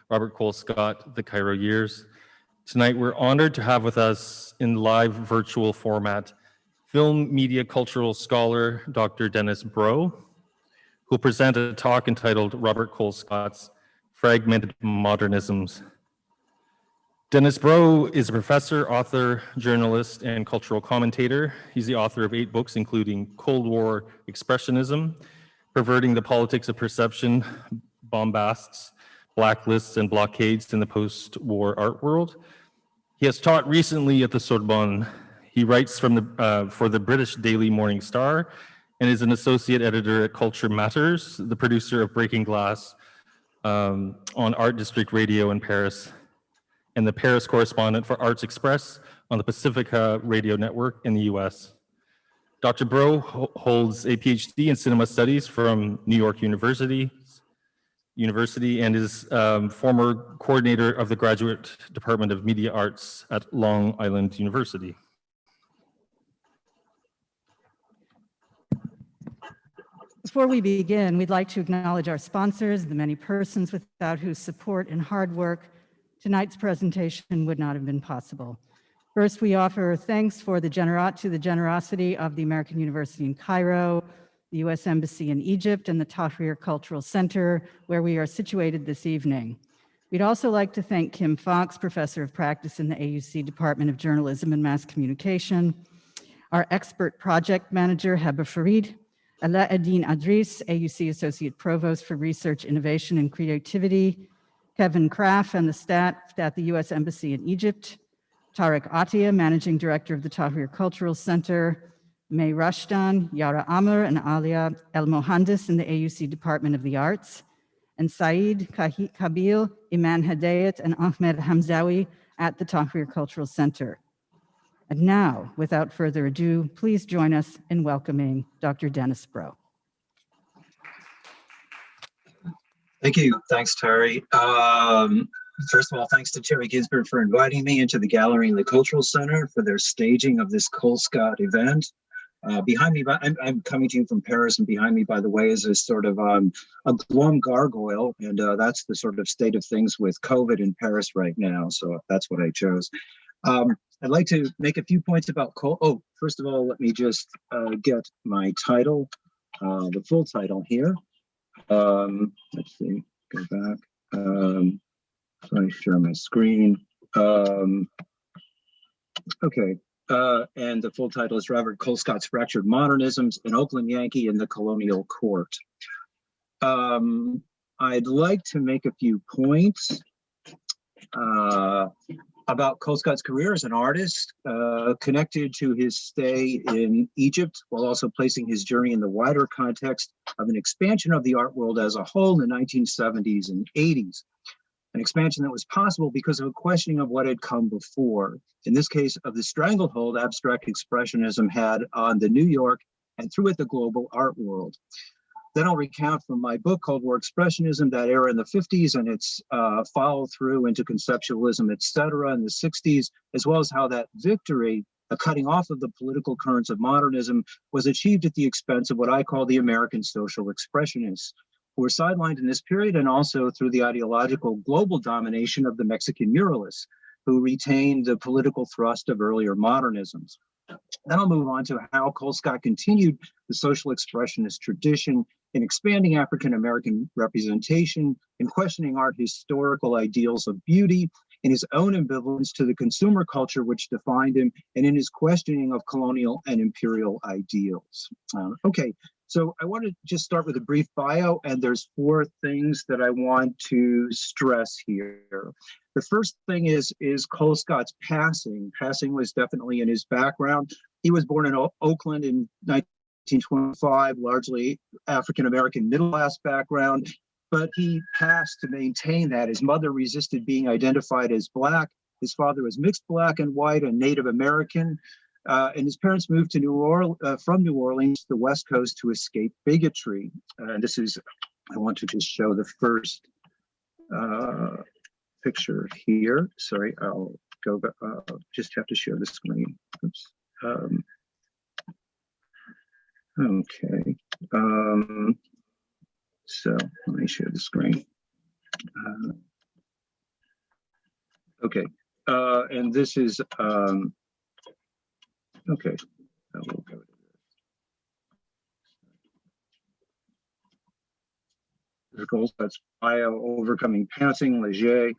Robert Colescott, The Cairo Years. Tonight, we're honored to have with us in live virtual format, film media cultural scholar, Dr. Dennis Broe, who'll present a talk entitled Robert Colescott's Fragmented Modernisms. Dennis Broe is a professor, author, journalist, and cultural commentator. He's the author of 8 books, including Cold War Expressionism, Perverting the Politics of Perception, Bombasts, Blacklists, and Blockades in the Post-War Art World. He has taught recently at the Sorbonne. He writes for the British Daily Morning Star and is an associate editor at Culture Matters, the producer of Breaking Glass on Art District Radio in Paris, and the Paris correspondent for Arts Express on the Pacifica radio network in the US. Dr. Broe holds a PhD in cinema studies from New York University and is former coordinator of the Graduate Department of Media Arts at Long Island University. Before we begin, we'd like to acknowledge our sponsors, the many persons without whose support and hard work tonight's presentation would not have been possible. First, we offer thanks to the generosity of the American University in Cairo, the U.S. Embassy in Egypt, and the Tahrir Cultural Center, where we are situated this evening. We'd also like to thank Kim Fox, Professor of Practice in the AUC Department of Journalism and Mass Communication, our expert project manager, Heba Farid, Alaaddin Adris, AUC Associate Provost for Research, Innovation, and Creativity, Kevin Kraft and the staff at the U.S. Embassy in Egypt, Tarek Atia, Managing Director of the Tahrir Cultural Center, May Rashdan, Yara Amr, and Alia El Mohandis in the AUC Department of the Arts, and Saeed Kabil, Iman Hedayat, and Ahmed Hamzawi at the Tahrir Cultural Center. And now, without further ado, please join us in welcoming Dr. Dennis Broe. Thank you. Thanks, Terry. First of all, thanks to Terry Ginsberg for inviting me into the gallery in the Cultural Center for their staging of this Colescott event. Behind me, I'm coming to you from Paris, and behind me, by the way, is a sort of a glum gargoyle, and that's the sort of state of things with COVID in Paris right now, so that's what I chose. I'd like to make a few points about first of all, let me just get my title, the full title here. Let's see, go back. So I share my screen. Okay, and the full title is Robert Colescott's Fractured Modernisms, an Oakland Yankee in the Colonial Court. I'd like to make a few points about Colescott's career as an artist, connected to his stay in Egypt, while also placing his journey in the wider context of an expansion of the art world as a whole in the 1970s and 80s. An expansion that was possible because of a questioning of what had come before. In this case, of the stranglehold abstract expressionism had on the New York and through it the global art world. Then I'll recount from my book Cold War Expressionism, that era in the 50s and its follow through into conceptualism, etc. in the 60s, as well as how that victory, a cutting off of the political currents of modernism, was achieved at the expense of what I call the American social expressionists, who were sidelined in this period, and also through the ideological global domination of the Mexican muralists, who retained the political thrust of earlier modernisms. Then I'll move on to how Colescott continued the social expressionist tradition in expanding African-American representation, in questioning art historical ideals of beauty, in his own ambivalence to the consumer culture which defined him, and in his questioning of colonial and imperial ideals. Okay, so I want to just start with a brief bio, and there's 4 things that I want to stress here. The first thing is Colescott's passing. Passing was definitely in his background. He was born in Oakland in 1925, largely African-American middle-class background, but he passed to maintain that. His mother resisted being identified as Black. His father was mixed Black and white and Native American. And his parents moved to from New Orleans to the West Coast to escape bigotry. And this is, I want to just show the first picture here. Sorry, I'll go back, just have to share the screen. Oops. Okay. So let me share the screen. Okay, and this is, okay. We'll go to this. Colescott's bio, overcoming passing, Leger,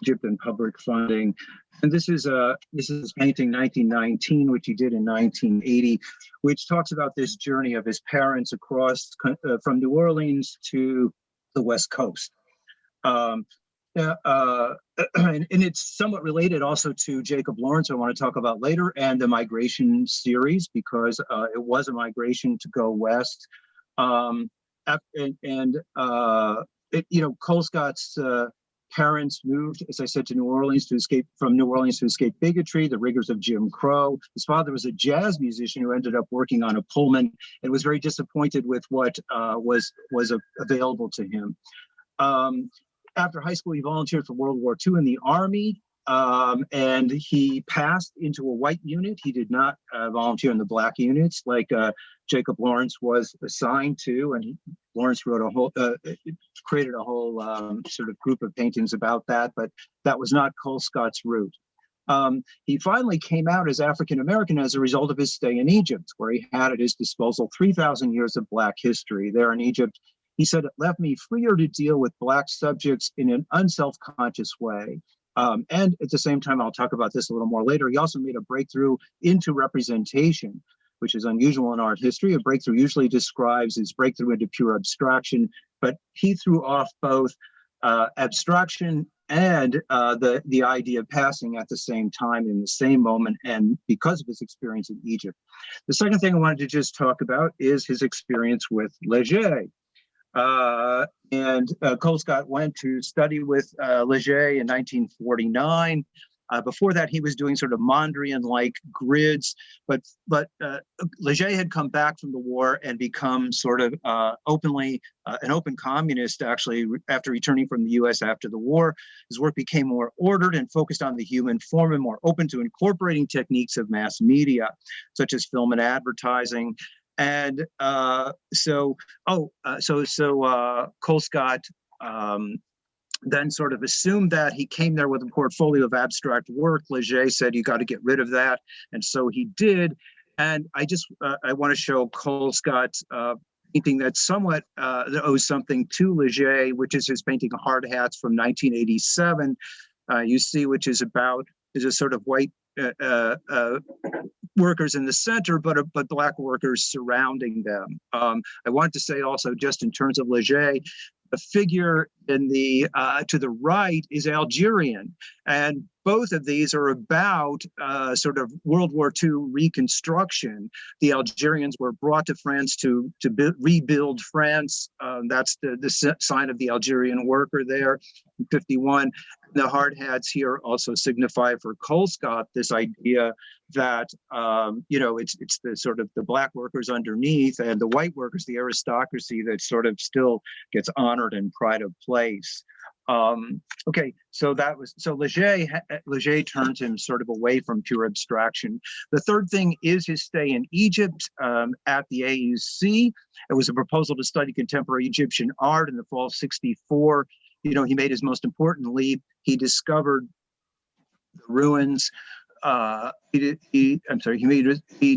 Egypt and public funding. And this is his painting 1919, which he did in 1980, which talks about this journey of his parents across from New Orleans to the West Coast. And it's somewhat related also to Jacob Lawrence, I want to talk about later, and the migration series, because it was a migration to go west. Colescott's parents moved, as I said, to New Orleans to escape bigotry, the rigors of Jim Crow. His father was a jazz musician who ended up working on a Pullman and was very disappointed with what was available to him. After high school, he volunteered for World War II in the Army, and he passed into a white unit. He did not volunteer in the black units like Jacob Lawrence was assigned to, and Lawrence wrote created a whole sort of group of paintings about that, but that was not Colescott's route. He finally came out as African American as a result of his stay in Egypt, where he had at his disposal 3,000 years of Black history. There in Egypt, he said, it left me freer to deal with Black subjects in an unself-conscious way. And at the same time, I'll talk about this a little more later, he also made a breakthrough into representation, which is unusual in art history. A breakthrough usually describes his breakthrough into pure abstraction, but he threw off both abstraction and the idea of passing at the same time in the same moment, and because of his experience in Egypt. The second thing I wanted to just talk about is his experience with Leger. Colescott went to study with Leger in 1949. Before that, he was doing sort of Mondrian-like grids, but Leger had come back from the war and become sort of openly an open communist, actually, after returning from the U.S. after the war. His work became more ordered and focused on the human form and more open to incorporating techniques of mass media, such as film and advertising. And Colescott then sort of assumed that. He came there with a portfolio of abstract work. Leger said, you got to get rid of that. And so he did. And I want to show Colescott's painting that somewhat owes something to Leger, which is his painting Hard Hats from 1987. You see, which is a sort of white workers in the center, but Black workers surrounding them. I wanted to say also, just in terms of Leger, the figure in the to the right is Algerian, and both of these are about sort of World War II reconstruction. The Algerians were brought to France to rebuild France. That's the sign of the Algerian worker there in 51. The hard hats here also signify for Colescott this idea that it's the sort of the Black workers underneath and the white workers, the aristocracy, that sort of still gets honored in pride of place. So Leger turned him sort of away from pure abstraction. The third thing is his stay in Egypt at the AUC. It was a proposal to study contemporary Egyptian art in the fall of '64. He made his most important leap. He discovered the ruins. He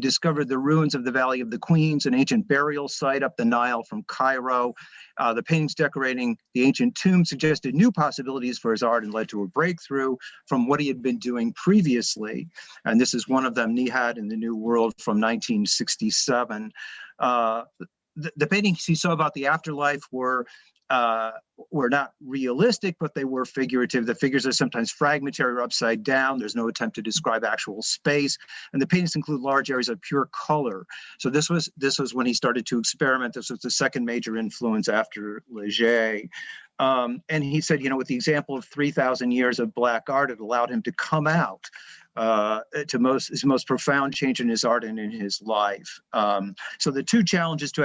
discovered the ruins of the Valley of the Queens, an ancient burial site up the Nile from Cairo. The paintings decorating the ancient tomb suggested new possibilities for his art and led to a breakthrough from what he had been doing previously. And this is one of them, Nihad in the New World from 1967. The paintings he saw about the afterlife were not realistic, but they were figurative. The figures are sometimes fragmentary or upside down. There's no attempt to describe actual space, and the paintings include large areas of pure color. So this was when he started to experiment. This was the second major influence after Leger. And he said, with the example of 3,000 years of Black art, it allowed him to come out to his most profound change in his art and in his life. So the two challenges to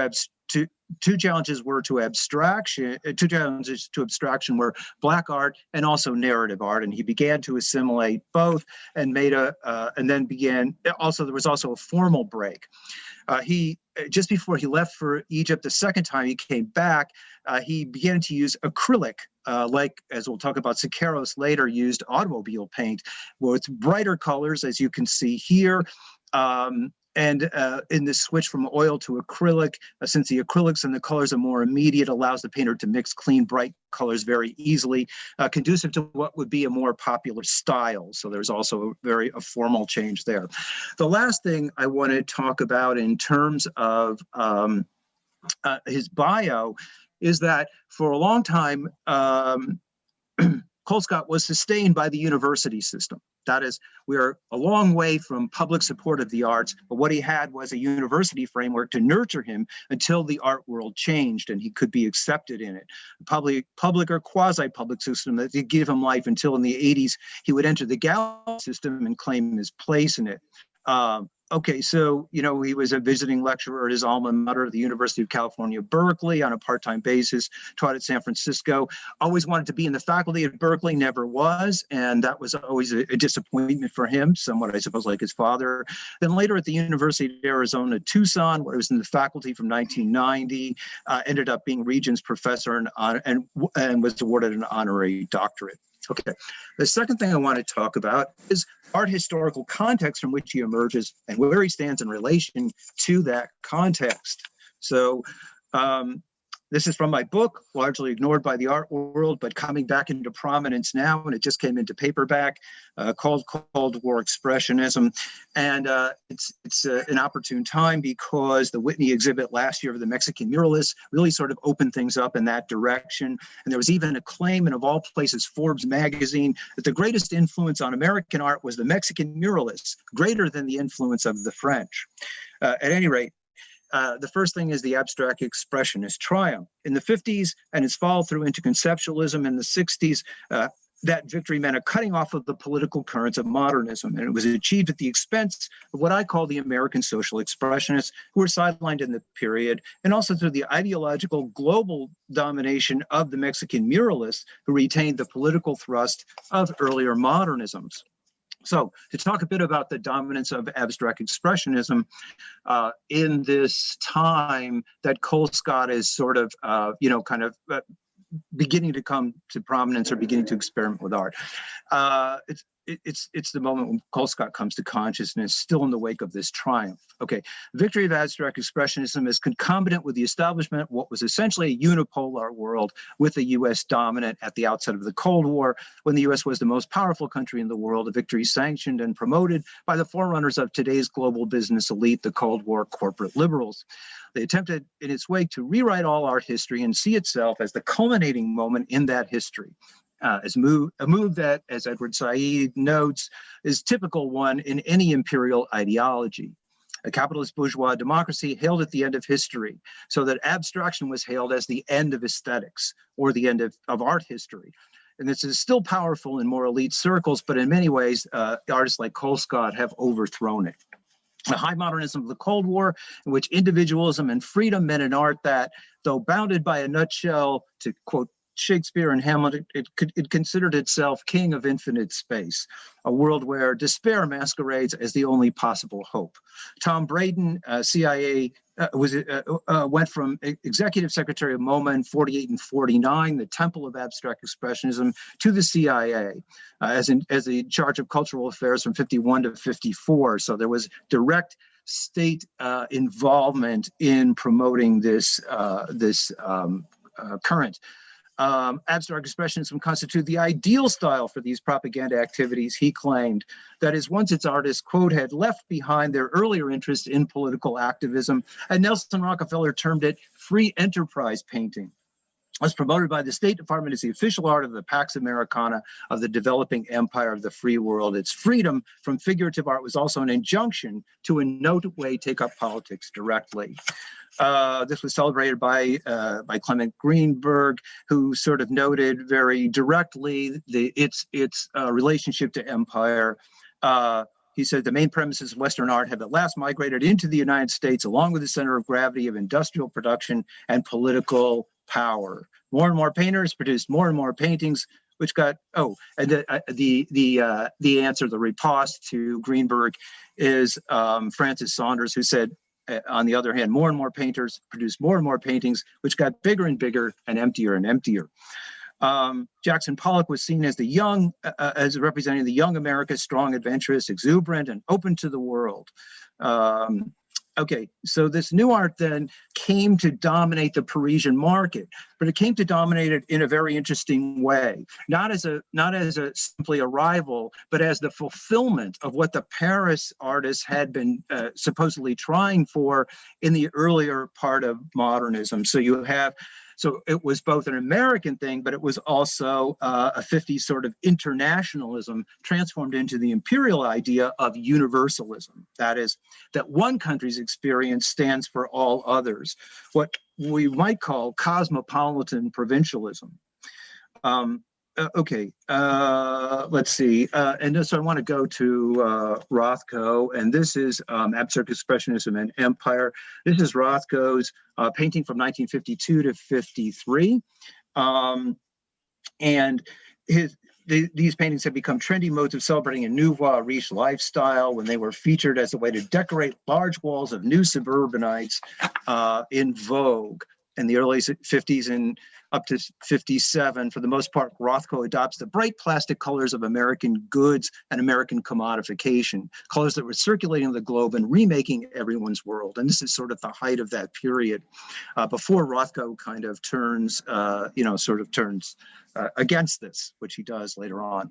abstraction were Black art and also narrative art, and he began to assimilate both and there was also a formal break. He just before he left for Egypt the second time he came back, he began to use acrylic like, as we'll talk about, Siqueiros later used automobile paint with brighter colors, as you can see here. And in this switch from oil to acrylic, since the acrylics and the colors are more immediate, allows the painter to mix clean, bright colors very easily, conducive to what would be a more popular style. So there's also a formal change there. The last thing I want to talk about in terms of his bio is that for a long time, Colescott was sustained by the university system. That is, we are a long way from public support of the arts, but what he had was a university framework to nurture him until the art world changed and he could be accepted in it. Public or quasi-public system that did give him life until in the 80s, he would enter the gallery system and claim his place in it. Okay, so, he was a visiting lecturer at his alma mater, the University of California, Berkeley, on a part-time basis, taught at San Francisco, always wanted to be in the faculty at Berkeley, never was, and that was always a disappointment for him, somewhat, I suppose, like his father. Then later at the University of Arizona, Tucson, where he was in the faculty from 1990, ended up being Regents Professor and was awarded an honorary doctorate. Okay, the second thing I want to talk about is art historical context from which he emerges and where he stands in relation to that context. So this is from my book, largely ignored by the art world, but coming back into prominence now, and it just came into paperback, called Cold War Expressionism. And it's an opportune time because the Whitney exhibit last year of the Mexican muralists really sort of opened things up in that direction. And there was even a claim, and of all places, Forbes magazine, that the greatest influence on American art was the Mexican muralists, greater than the influence of the French. At any rate, the first thing is the abstract expressionist triumph. In the 50s and its fall through into conceptualism in the 60s, that victory meant a cutting off of the political currents of modernism, and it was achieved at the expense of what I call the American social expressionists, who were sidelined in the period, and also through the ideological global domination of the Mexican muralists, who retained the political thrust of earlier modernisms. So to talk a bit about the dominance of abstract expressionism in this time that Colescott is sort of, beginning to come to prominence or beginning to experiment with art. It's the moment when Colescott comes to consciousness, still in the wake of this triumph. Okay, victory of abstract expressionism is concomitant with the establishment of what was essentially a unipolar world, with the U.S. dominant at the outset of the Cold War, when the U.S. was the most powerful country in the world, a victory sanctioned and promoted by the forerunners of today's global business elite, the Cold War corporate liberals. They attempted in its wake to rewrite all art history and see itself as the culminating moment in that history. A move that, as Edward Said notes, is typical one in any imperial ideology. A capitalist bourgeois democracy hailed at the end of history, so that abstraction was hailed as the end of aesthetics or the end of art history. And this is still powerful in more elite circles, but in many ways, artists like Colescott have overthrown it. The high modernism of the Cold War, in which individualism and freedom meant an art that, though bounded by a nutshell, to quote Shakespeare and Hamlet, it considered itself king of infinite space, a world where despair masquerades as the only possible hope. Tom Braden, CIA, went from executive secretary of MoMA in 48 and 49, the temple of abstract expressionism, to the CIA as in charge of cultural affairs from 51 to 54. So there was direct state involvement in promoting this current. Abstract expressionism constituted the ideal style for these propaganda activities, he claimed. That is, once its artists, quote, had left behind their earlier interest in political activism, and Nelson Rockefeller termed it free enterprise painting. Was promoted by the State Department as the official art of the Pax Americana of the developing empire of the free world. Its freedom from figurative art was also an injunction to in no way take up politics directly. This was celebrated by Clement Greenberg, who sort of noted very directly its relationship to empire. He said the main premises of Western art have at last migrated into the United States, along with the center of gravity of industrial production and political power. More and more painters produced more and more paintings, which got the answer, the riposte to Greenberg is Francis Saunders, who said, on the other hand, more and more painters produced more and more paintings, which got bigger and bigger and emptier and emptier. Jackson Pollock was seen as the young, as representing the young America, strong, adventurous, exuberant, and open to the world. Okay, so this new art then came to dominate the Parisian market, but it came to dominate it in a very interesting way, not as a simply a rival, but as the fulfillment of what the Paris artists had been supposedly trying for in the earlier part of modernism. So it was both an American thing, but it was also a 50s sort of internationalism transformed into the imperial idea of universalism. That is, that one country's experience stands for all others, what we might call cosmopolitan provincialism. Let's see. And so I want to go to Rothko, and this is Abstract Expressionism and Empire. This is Rothko's painting from 1952 to 53. And these paintings have become trendy modes of celebrating a nouveau riche lifestyle when they were featured as a way to decorate large walls of new suburbanites in vogue in the early 50s and up to 57. For the most part, Rothko adopts the bright plastic colors of American goods and American commodification, colors that were circulating the globe and remaking everyone's world. And this is sort of the height of that period before Rothko kind of turns, against this, which he does later on.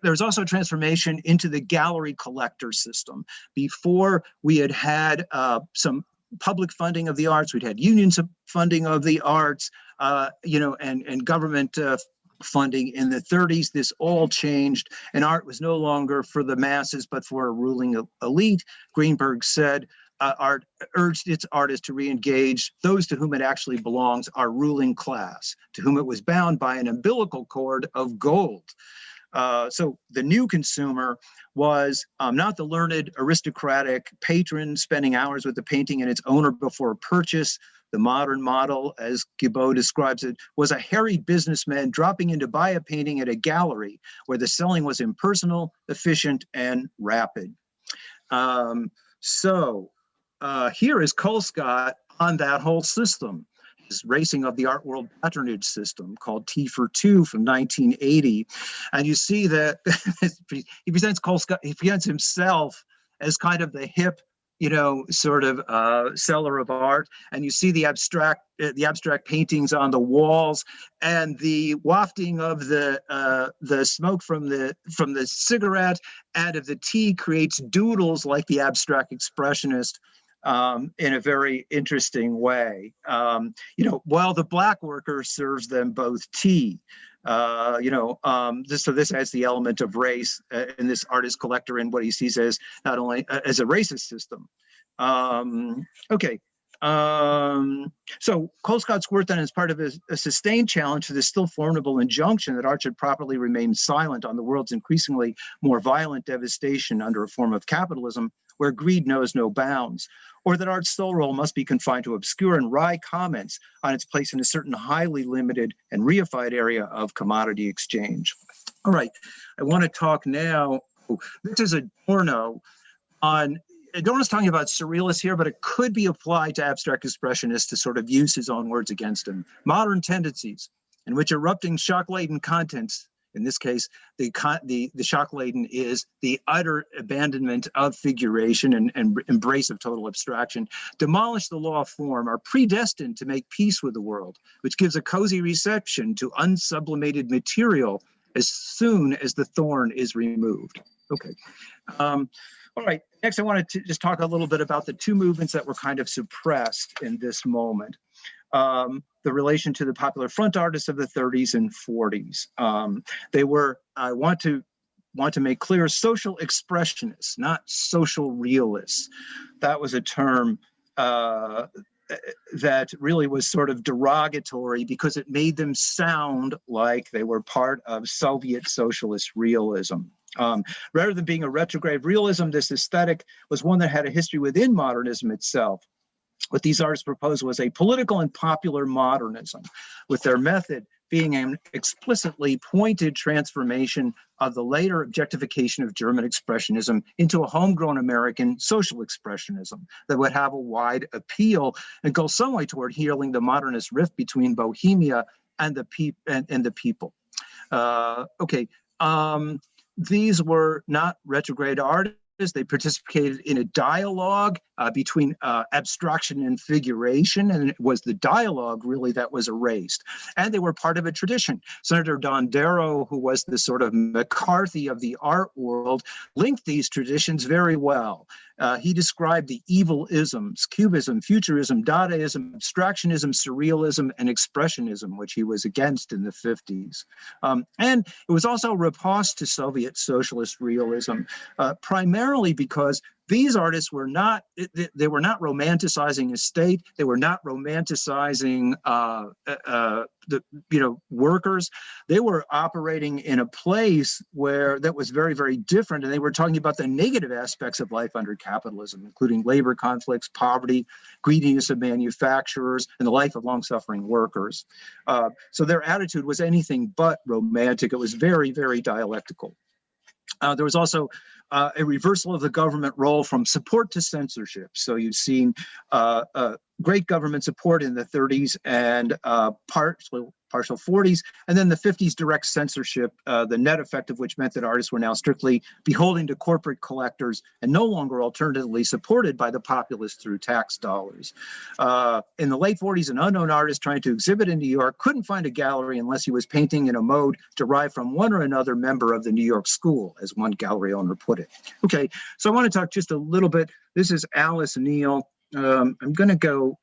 There's also a transformation into the gallery collector system. Before we had some public funding of the arts, we'd had unions funding of the arts, and government funding in the 30s. This all changed, and art was no longer for the masses, but for a ruling elite. Greenberg said, art urged its artists to re-engage those to whom it actually belongs, our ruling class, to whom it was bound by an umbilical cord of gold. So the new consumer was not the learned aristocratic patron spending hours with the painting and its owner before purchase. The modern model, as Guibault describes it, was a harried businessman dropping in to buy a painting at a gallery where the selling was impersonal, efficient, and rapid. Here is Colescott on that whole system. His Racing of the Art World Patronage System, called T for Two from 1980. And you see that he presents Colescott, he presents himself as kind of the hip, seller of art. And you see the abstract paintings on the walls, and the wafting of the smoke from the cigarette and of the tea creates doodles like the abstract expressionist. In a very interesting way, while the black worker serves them both tea. This has the element of race in this artist collector and what he sees as not only as a racist system. So Colescott's work then is part of a sustained challenge to the still formidable injunction that art should properly remain silent on the world's increasingly more violent devastation under a form of capitalism where greed knows no bounds, or that art's sole role must be confined to obscure and wry comments on its place in a certain highly limited and reified area of commodity exchange. All right, I want to talk now, this is Adorno on, Adorno's talking about surrealists here, but it could be applied to abstract expressionists to sort of use his own words against him. Modern tendencies in which erupting shock-laden contents, in this case, the shock-laden is the utter abandonment of figuration and embrace of total abstraction, demolish the law of form, are predestined to make peace with the world, which gives a cozy reception to unsublimated material as soon as the thorn is removed. Okay. All right, next I wanted to just talk a little bit about the two movements that were kind of suppressed in this moment. The relation to the popular front artists of the 30s and 40s. They were, I want to make clear, social expressionists, not social realists. That was a term that really was sort of derogatory because it made them sound like they were part of Soviet socialist realism. Rather than being a retrograde realism, this aesthetic was one that had a history within modernism itself. What these artists proposed was a political and popular modernism, with their method being an explicitly pointed transformation of the later objectification of German expressionism into a homegrown American social expressionism that would have a wide appeal and go some way toward healing the modernist rift between Bohemia and the people. Okay. These were not retrograde artists. They participated in a dialogue between abstraction and figuration, and it was the dialogue really that was erased. And they were part of a tradition. Senator Don Darrow, who was the sort of McCarthy of the art world, linked these traditions very well. He described the evil isms: Cubism, Futurism, Dadaism, Abstractionism, Surrealism, and Expressionism, which he was against in the 50s. And it was also a riposte to Soviet socialist realism, primarily because these artists were not, they were not romanticizing a state. They were not romanticizing workers. They were operating in a place where that was very, very different. And they were talking about the negative aspects of life under capitalism, including labor conflicts, poverty, greediness of manufacturers, and the life of long-suffering workers. So their attitude was anything but romantic. It was very, very dialectical. There was also a reversal of the government role from support to censorship. So you've seen great government support in the 30s and partial 40s, and then the 50s direct censorship, the net effect of which meant that artists were now strictly beholden to corporate collectors and no longer alternatively supported by the populace through tax dollars. In the late 40s, an unknown artist trying to exhibit in New York couldn't find a gallery unless he was painting in a mode derived from one or another member of the New York school, as one gallery owner put it. Okay, so I want to talk just a little bit. This is Alice Neal. I'm going to go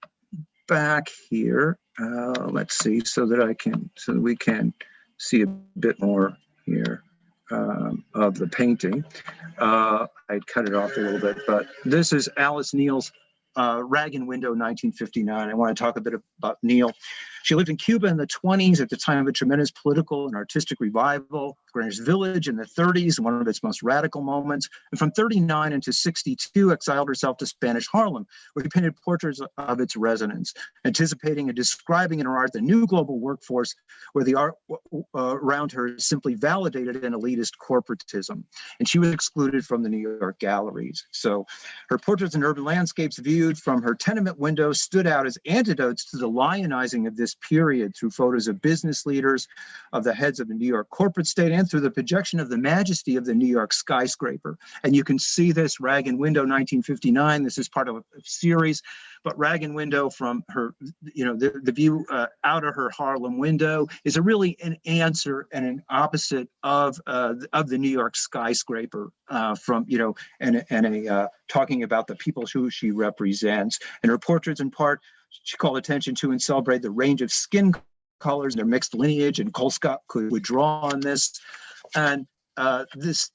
back here. Let's see, so that we can see a bit more here of the painting. I'd cut it off a little bit, but this is Alice Neal's Rag and Window, 1959. I want to talk a bit about Neal. She lived in Cuba in the 20s at the time of a tremendous political and artistic revival. Greenwich Village in the 30s, one of its most radical moments. And from 39 into 62, exiled herself to Spanish Harlem, where she painted portraits of its residents, anticipating and describing in her art the new global workforce where the art around her simply validated an elitist corporatism. And she was excluded from the New York galleries. So her portraits and urban landscapes viewed from her tenement windows stood out as antidotes to the lionizing of this period through photos of business leaders, of the heads of the New York corporate state, and through the projection of the majesty of the New York skyscraper. And you can see this, Rag and Window, 1959. This is part of a series, but Rag and Window from her, the view out of her Harlem window is really an answer and an opposite of the New York skyscraper talking about the people who she represents. And her portraits, in part, she called attention to and celebrated the range of skin colors and their mixed lineage, and Colescott would draw on this. And this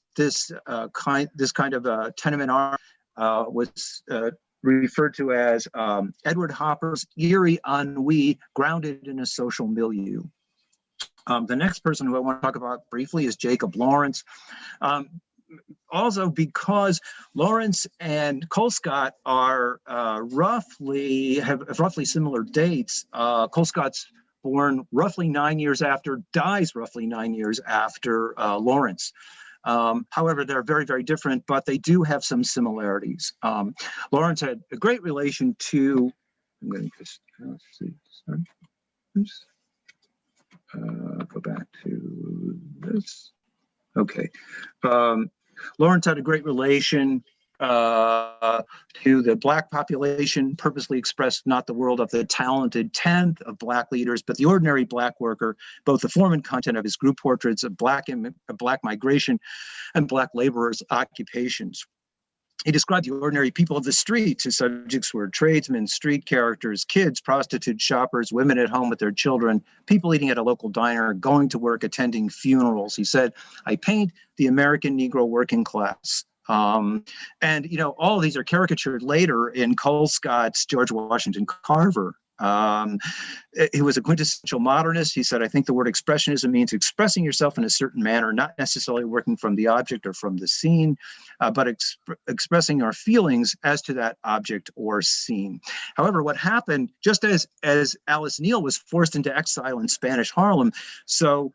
kind of tenement art was referred to as Edward Hopper's eerie ennui grounded in a social milieu. The next person who I want to talk about briefly is Jacob Lawrence. Also, because Lawrence and Colescott are have roughly similar dates. Colescott's born roughly 9 years after, dies roughly 9 years after Lawrence. However, they're very, very different, but they do have some similarities. Lawrence had a great relation to, I'm going to just, let's see, sorry. Oops. Go back to this. Okay. Lawrence had a great relation to the Black population, purposely expressed not the world of the talented tenth of Black leaders, but the ordinary Black worker, both the form and content of his group portraits of Black migration and Black laborers' occupations. He described the ordinary people of the streets. His subjects were tradesmen, street characters, kids, prostitutes, shoppers, women at home with their children, people eating at a local diner, going to work, attending funerals. He said, I paint the American Negro working class. And, all of these are caricatured later in Colescott's George Washington Carver. He was a quintessential modernist. He said, I think the word expressionism means expressing yourself in a certain manner, not necessarily working from the object or from the scene, but expressing our feelings as to that object or scene. However, what happened, just as Alice Neal was forced into exile in Spanish Harlem, so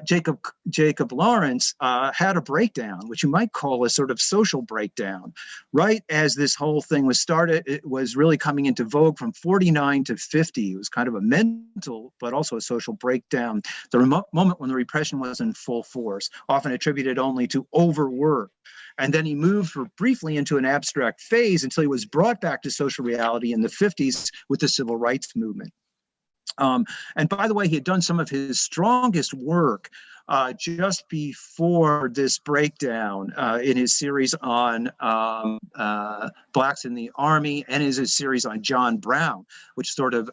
Jacob Lawrence had a breakdown, which you might call a sort of social breakdown, right as this whole thing was started. It was really coming into vogue from 49 to 50. It was kind of a mental, but also a social breakdown. The moment when the repression was in full force, often attributed only to overwork. And then he moved briefly into an abstract phase until he was brought back to social reality in the 50s with the civil rights movement. And by the way, he had done some of his strongest work just before this breakdown in his series on Blacks in the Army and his series on John Brown, which sort of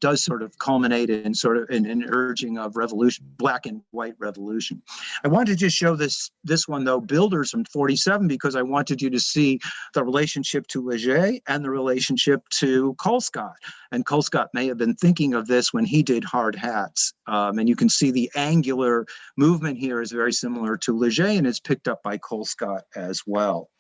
does sort of culminate in sort of an urging of revolution, black and white revolution. I wanted to just show this one, though, Builders from 47, because I wanted you to see the relationship to Leger and the relationship to Colescott. And Colescott may have been thinking of this when he did Hard Hats. And you can see the angular movement here is very similar to Leger, and it's picked up by Colescott as well.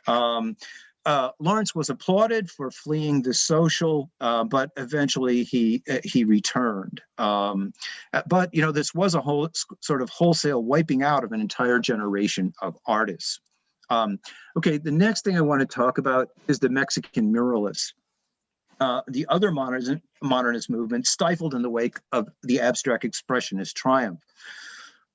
Lawrence was applauded for fleeing the social, but eventually he returned. But this was a whole sort of wholesale wiping out of an entire generation of artists. Okay, the next thing I want to talk about is the Mexican muralists. The other modernist movement stifled in the wake of the abstract expressionist triumph.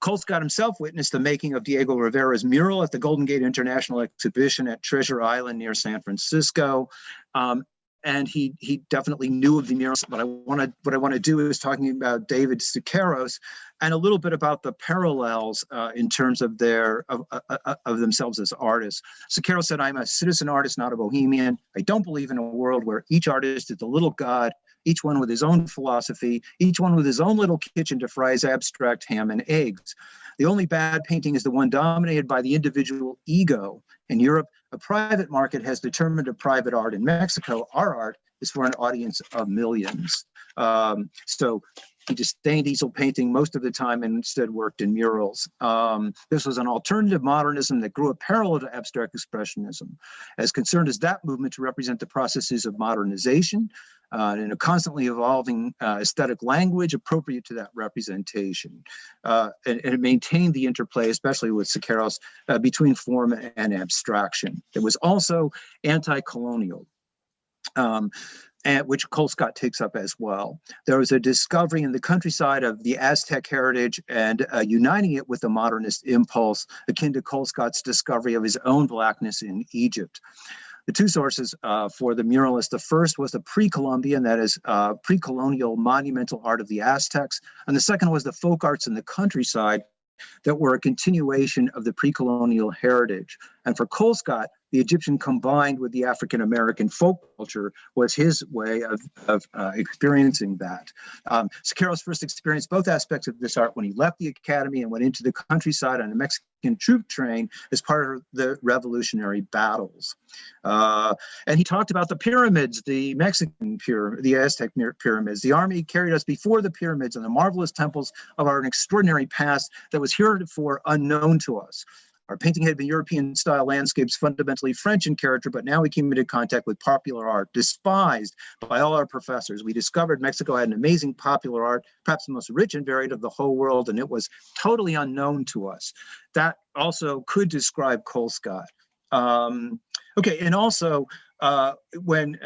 Colescott himself witnessed the making of Diego Rivera's mural at the Golden Gate International Exhibition at Treasure Island near San Francisco. And he definitely knew of the murals, but what I want to do is talking about David Siqueiros and a little bit about the parallels in terms of of themselves as artists. Siqueiros said, "I'm a citizen artist, not a bohemian. I don't believe in a world where each artist is a little god, each one with his own philosophy, each one with his own little kitchen to fry his abstract ham and eggs. The only bad painting is the one dominated by the individual ego. In Europe, a private market has determined a private art. In Mexico, our art is for an audience of millions." So he disdained easel painting most of the time and instead worked in murals. This was an alternative modernism that grew a parallel to abstract expressionism, as concerned as that movement to represent the processes of modernization in a constantly evolving aesthetic language appropriate to that representation. And it maintained the interplay, especially with Siqueiros, between form and abstraction. It was also anti-colonial. Which Colescott takes up as well. There was a discovery in the countryside of the Aztec heritage and uniting it with the modernist impulse, akin to Colescott's discovery of his own blackness in Egypt. The two sources for the muralist, the first was the pre-Columbian, that is pre-colonial monumental art of the Aztecs, and the second was the folk arts in the countryside that were a continuation of the pre-colonial heritage. And for Colescott, the Egyptian combined with the African-American folk culture was his way of experiencing that. Siqueiros first experienced both aspects of this art when he left the academy and went into the countryside on a Mexican troop train as part of the revolutionary battles. And he talked about the pyramids, the Mexican pyramid, the Aztec pyramids. The army carried us before the pyramids and the marvelous temples of our extraordinary past that was heretofore unknown to us. Our painting had been European-style landscapes, fundamentally French in character, but now we came into contact with popular art, despised by all our professors. We discovered Mexico had an amazing popular art, perhaps the most rich and varied of the whole world, and it was totally unknown to us. That also could describe Colescott. Okay, and also when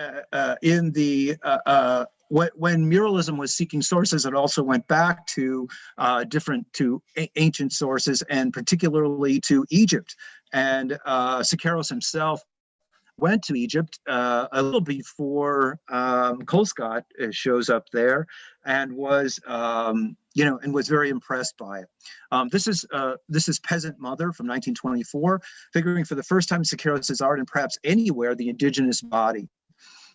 muralism was seeking sources, it also went back to ancient sources, and particularly to Egypt. And Siqueiros himself went to Egypt a little before Colescott shows up there, and was was very impressed by it. This is Peasant Mother from 1924, figuring for the first time Siqueiros' art and perhaps anywhere the indigenous body.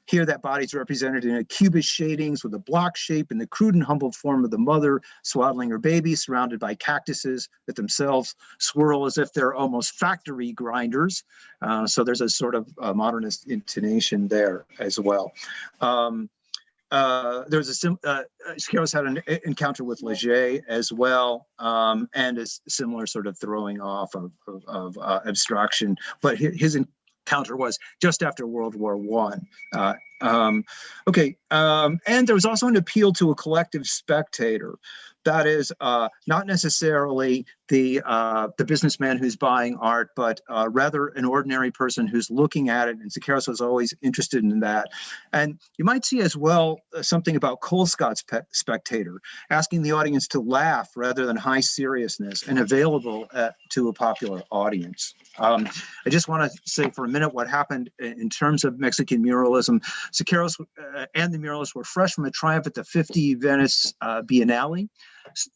Here, that body is represented in a cubist shadings with a block shape in the crude and humble form of the mother swaddling her baby, surrounded by cactuses that themselves swirl as if they're almost factory grinders. So there's a sort of modernist intonation there as well. Siqueiros had an encounter with Leger as well, and a similar sort of throwing off of abstraction, but his encounter was just after World War I. And there was also an appeal to a collective spectator. That is not necessarily the businessman who's buying art, but rather an ordinary person who's looking at it. And Siqueiros was always interested in that. And you might see as well something about Colescott's spectator, asking the audience to laugh rather than high seriousness, and available to a popular audience. I just want to say for a minute what happened in terms of Mexican muralism. Siqueiros and the muralists were fresh from a triumph at the 50 Venice Biennale.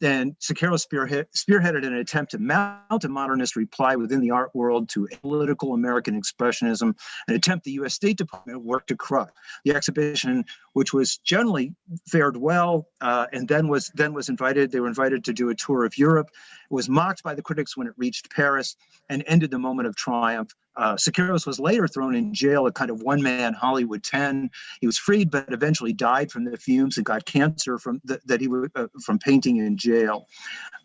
Then Siqueiros spearheaded an attempt to mount a modernist reply within the art world to political American expressionism, an attempt the U.S. State Department worked to corrupt. The exhibition, which was generally fared well, and then was invited. They were invited to do a tour of Europe. It was mocked by the critics when it reached Paris and ended the moment of triumph. Siqueiros was later thrown in jail, a kind of one-man Hollywood 10. He was freed, but eventually died from the fumes and got cancer from painting in jail.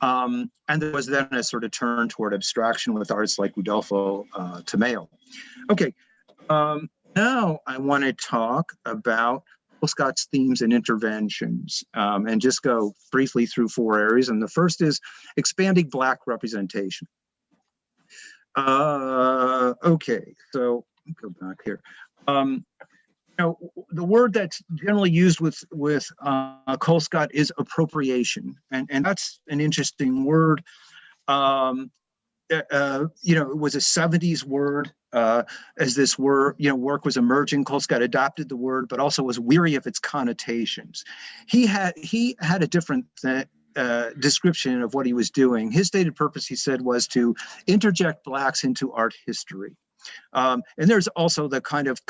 And there was then a sort of turn toward abstraction with artists like Rodolfo Tamayo. Okay, now I want to talk about Colescott's themes and interventions, and just go briefly through 4 areas. And the first is expanding Black representation. Okay, so go back here. The word that's generally used with Colescott is appropriation, and that's an interesting word. It was a 70s word as this work was emerging. Colescott adopted the word, but also was weary of its connotations. He had a different description of what he was doing. His stated purpose, he said, was to interject Blacks into art history. And there's also the kind of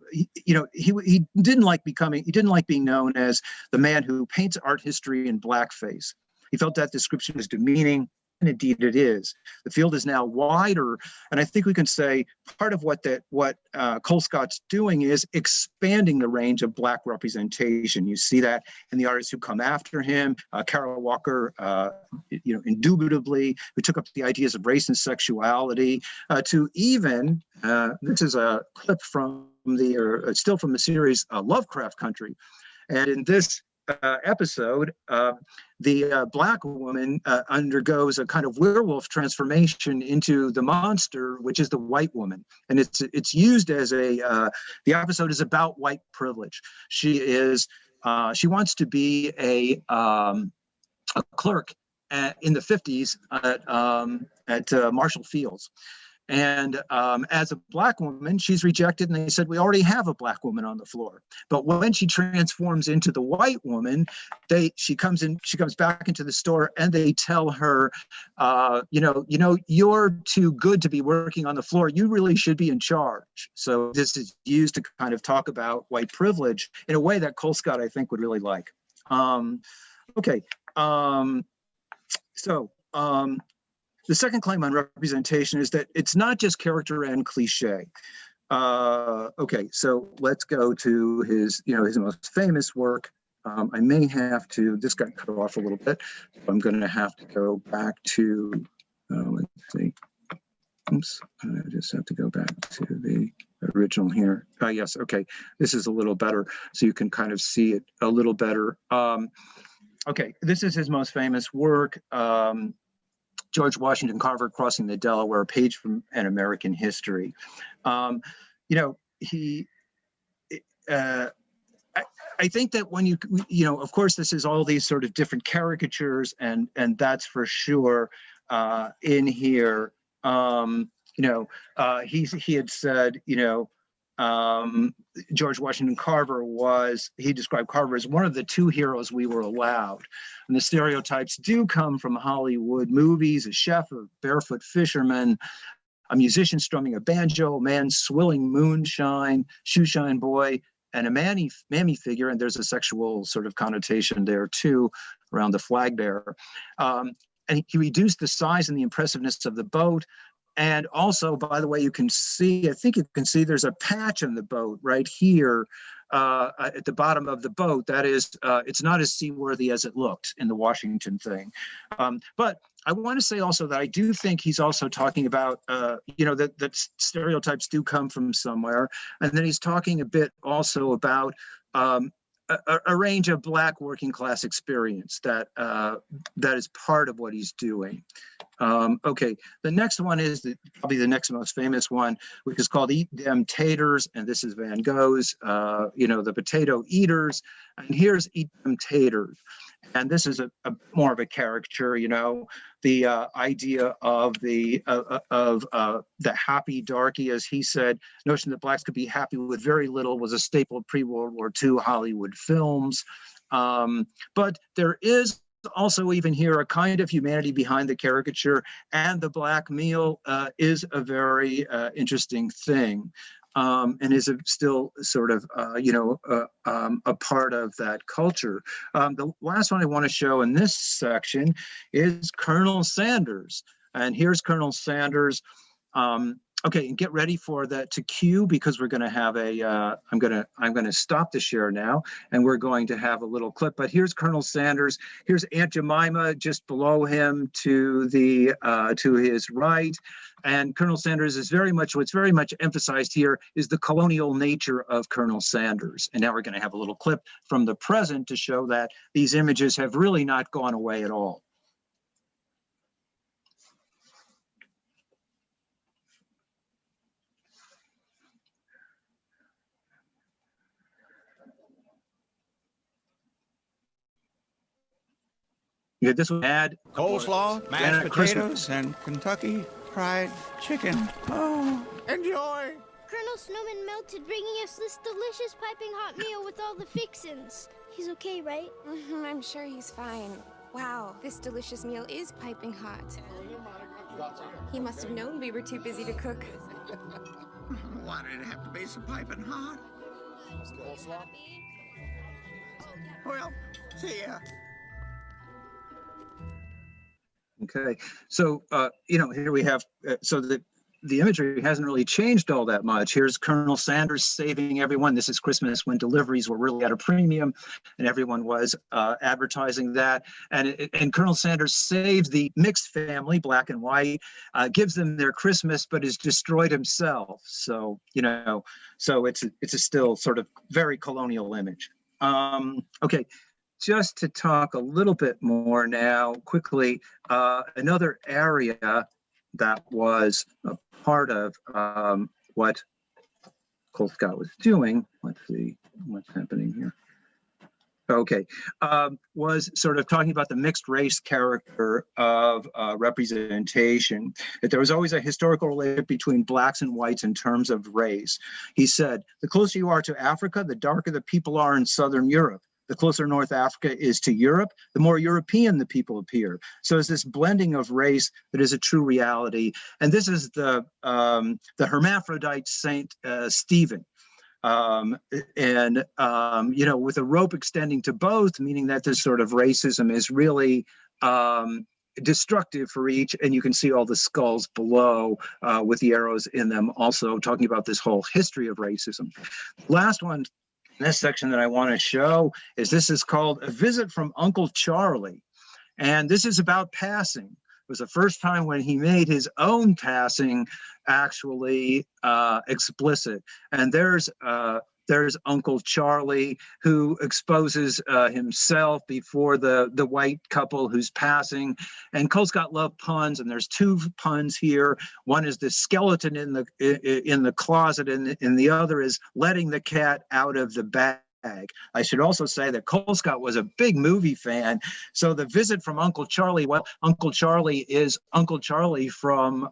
he didn't like being known as the man who paints art history in blackface. He felt that description was demeaning, and indeed it is. The field is now wider, and I think we can say part of what Colescott's doing is expanding the range of Black representation. You see that in the artists who come after him, Kara Walker, indubitably, who took up the ideas of race and sexuality, to even, this is a clip from still from the series Lovecraft Country, and in this episode, the Black woman undergoes a kind of werewolf transformation into the monster, which is the white woman, and it's used as the episode is about white privilege. She wants to be a clerk in the 50s at Marshall Fields. And as a Black woman, she's rejected, and they said, we already have a Black woman on the floor. But when she transforms into the white woman, she comes back into the store, and they tell her, you're too good to be working on the floor. You really should be in charge. So this is used to kind of talk about white privilege in a way that Colescott, I think, would really like. The second claim on representation is that it's not just character and cliche. So let's go to his most famous work. I may have to, this got cut off a little bit. I'm going to have to go back to, let's see. Oops, I just have to go back to the original here. Yes, okay, this is a little better, so you can kind of see it a little better. This is his most famous work. George Washington Carver Crossing the Delaware, a page from an American history. I think that when of course, this is all these sort of different caricatures, and that's for sure in here. He had said, George Washington Carver he described Carver as one of the 2 heroes we were allowed. And the stereotypes do come from Hollywood movies: a chef, a barefoot fisherman, a musician strumming a banjo, a man swilling moonshine, shoeshine boy, and a mammy figure. And there's a sexual sort of connotation there too around the flag bearer. And he reduced the size and the impressiveness of the boat. And also, by the way, I think you can see there's a patch on the boat right here at the bottom of the boat. That is, it's not as seaworthy as it looked in the Washington thing. But I want to say also that I do think he's also talking about, that stereotypes do come from somewhere. And then he's talking a bit also about a range of Black working class experience that is part of what he's doing. Okay, the next one is probably the next most famous one, which is called Eat Them Taters, and this is Van Gogh's, the Potato Eaters, and here's Eat Them Taters. And this is a more of a caricature, the idea of the happy darky, as he said. Notion that Blacks could be happy with very little was a staple of pre-World War II Hollywood films. But there is also even here a kind of humanity behind the caricature, and the Black meal is a very interesting thing. And is still sort of, a part of that culture. The last one I want to show in this section is Colonel Sanders. And here's Colonel Sanders. Okay, and get ready for that to cue, because we're going to have I'm going to stop the share now, and we're going to have a little clip. But here's Colonel Sanders. Here's Aunt Jemima just below him to his right. And Colonel Sanders is what's very much emphasized here is the colonial nature of Colonel Sanders. And now we're going to have a little clip from the present to show that these images have really not gone away at all. Yeah, this would add coleslaw, mashed potatoes, Christmas. and Kentucky Fried Chicken. Oh, enjoy! Colonel Snowman melted, bringing us this delicious piping hot meal with all the fixins. He's okay, right? I'm sure he's fine. Wow, this delicious meal is piping hot. He must have known we were too busy to cook. Why did it have to be so piping hot? Well, see ya. Okay, so here we have so the imagery hasn't really changed all that much. Here's Colonel Sanders saving everyone. This is Christmas when deliveries were really at a premium, and everyone was advertising that. And Colonel Sanders saves the mixed family, Black and white, gives them their Christmas, but is destroyed himself. So so it's a still sort of very colonial image. Okay. Just to talk a little bit more now, quickly, another area that was a part of what Colescott was doing. Let's see what's happening here. Okay, was sort of talking about the mixed race character of representation. That there was always a historical relationship between Blacks and whites in terms of race. He said, the closer you are to Africa, the darker the people are in Southern Europe. The closer North Africa is to Europe, the more European the people appear. So it's this blending of race that is a true reality. And this is the hermaphrodite Saint Stephen. With a rope extending to both, meaning that this sort of racism is really destructive for each. And you can see all the skulls below with the arrows in them, also talking about this whole history of racism. Last one. This section that I want to show is called A Visit from Uncle Charlie. And this is about passing. It was the first time when he made his own passing actually explicit. And there's Uncle Charlie, who exposes himself before the white couple who's passing. And Colescott loved puns, and there's two puns here. One is the skeleton in the closet, and the other is letting the cat out of the bag. I should also say that Colescott was a big movie fan. So the visit from Uncle Charlie, well, Uncle Charlie is Uncle Charlie from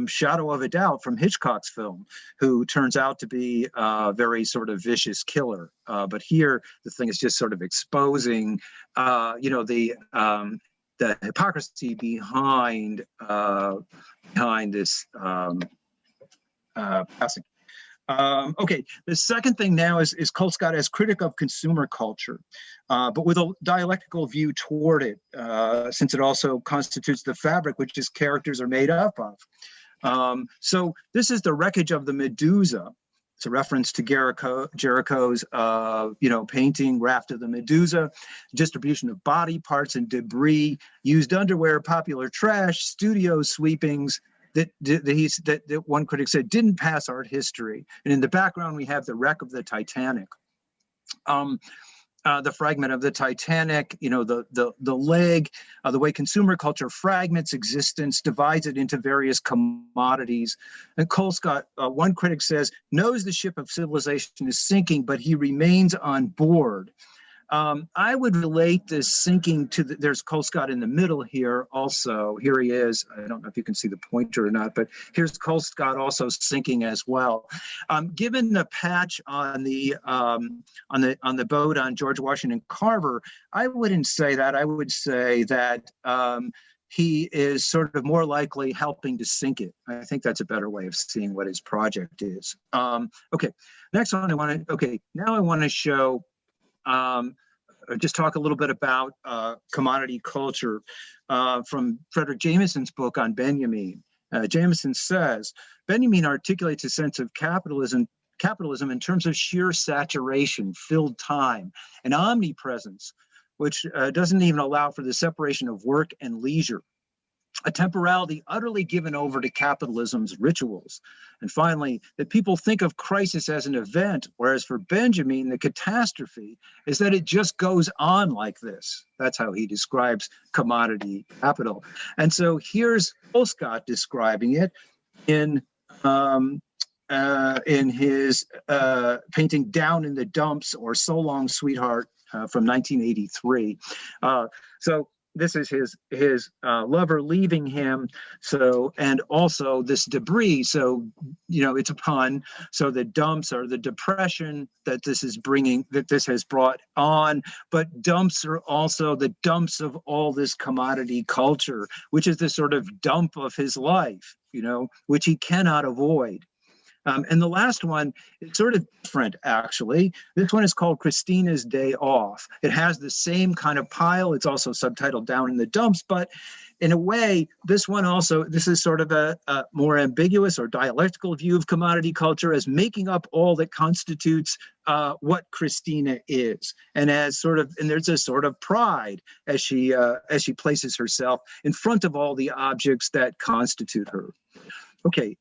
Shadow of a Doubt, from Hitchcock's film, who turns out to be a very sort of vicious killer. But here, the thing is just sort of exposing, the hypocrisy behind this passing. Okay, the second thing now is Colescott as critic of consumer culture, but with a dialectical view toward it, since it also constitutes the fabric which its characters are made up of. So this is the wreckage of the Medusa. It's a reference to Jericho's, painting, Raft of the Medusa, distribution of body parts and debris, used underwear, popular trash, studio sweepings, that one critic said didn't pass art history. And in the background, we have the wreck of the Titanic. the fragment of the Titanic, the leg, the way consumer culture fragments existence, divides it into various commodities. And Colescott, one critic says, knows the ship of civilization is sinking, but he remains on board. I would relate this sinking to there's Colescott in the middle here also. Here he is. I don't know if you can see the pointer or not, but here's Colescott also sinking as well. Given the patch on the boat on George Washington Carver, I wouldn't say that. I would say that he is sort of more likely helping to sink it. I think that's a better way of seeing what his project is. Okay, next one now I want to show just talk a little bit about commodity culture from Frederick Jameson's book on Benjamin. Jameson says, Benjamin articulates a sense of capitalism in terms of sheer saturation, filled time, and omnipresence, which doesn't even allow for the separation of work and leisure. A temporality utterly given over to capitalism's rituals. And finally, that people think of crisis as an event, whereas for Benjamin, the catastrophe is that it just goes on like this. That's how he describes commodity capital. And so here's Colescott describing it in his painting Down in the Dumps, or So Long Sweetheart, from 1983. So this is his lover leaving him. So, and also this debris. So, it's a pun. So the dumps are the depression that this is bringing, that this has brought on. But dumps are also the dumps of all this commodity culture, which is the sort of dump of his life, which he cannot avoid. And the last one is sort of different, actually. This one is called Christina's Day Off. It has the same kind of pile. It's also subtitled Down in the Dumps, but in a way, this is sort of a more ambiguous or dialectical view of commodity culture as making up all that constitutes what Christina is. And there's a sort of pride as she places herself in front of all the objects that constitute her. Okay.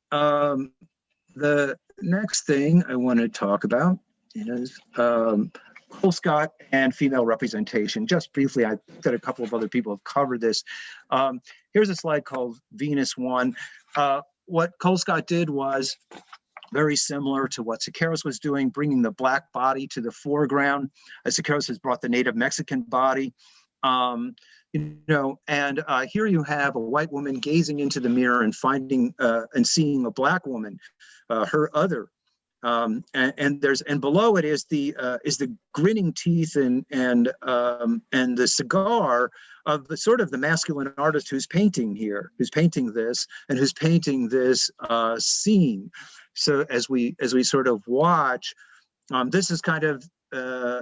The next thing I want to talk about is Colescott and female representation. Just briefly, I think that a couple of other people have covered this. Here's a slide called Venus 1. What Colescott did was very similar to what Siqueiros was doing, bringing the Black body to the foreground. Siqueiros has brought the Native Mexican body. Here you have a white woman gazing into the mirror and finding and seeing a Black woman, her other, and below it is the grinning teeth and the cigar of the sort of the masculine artist who's painting this scene. So as we sort of watch, this is kind of.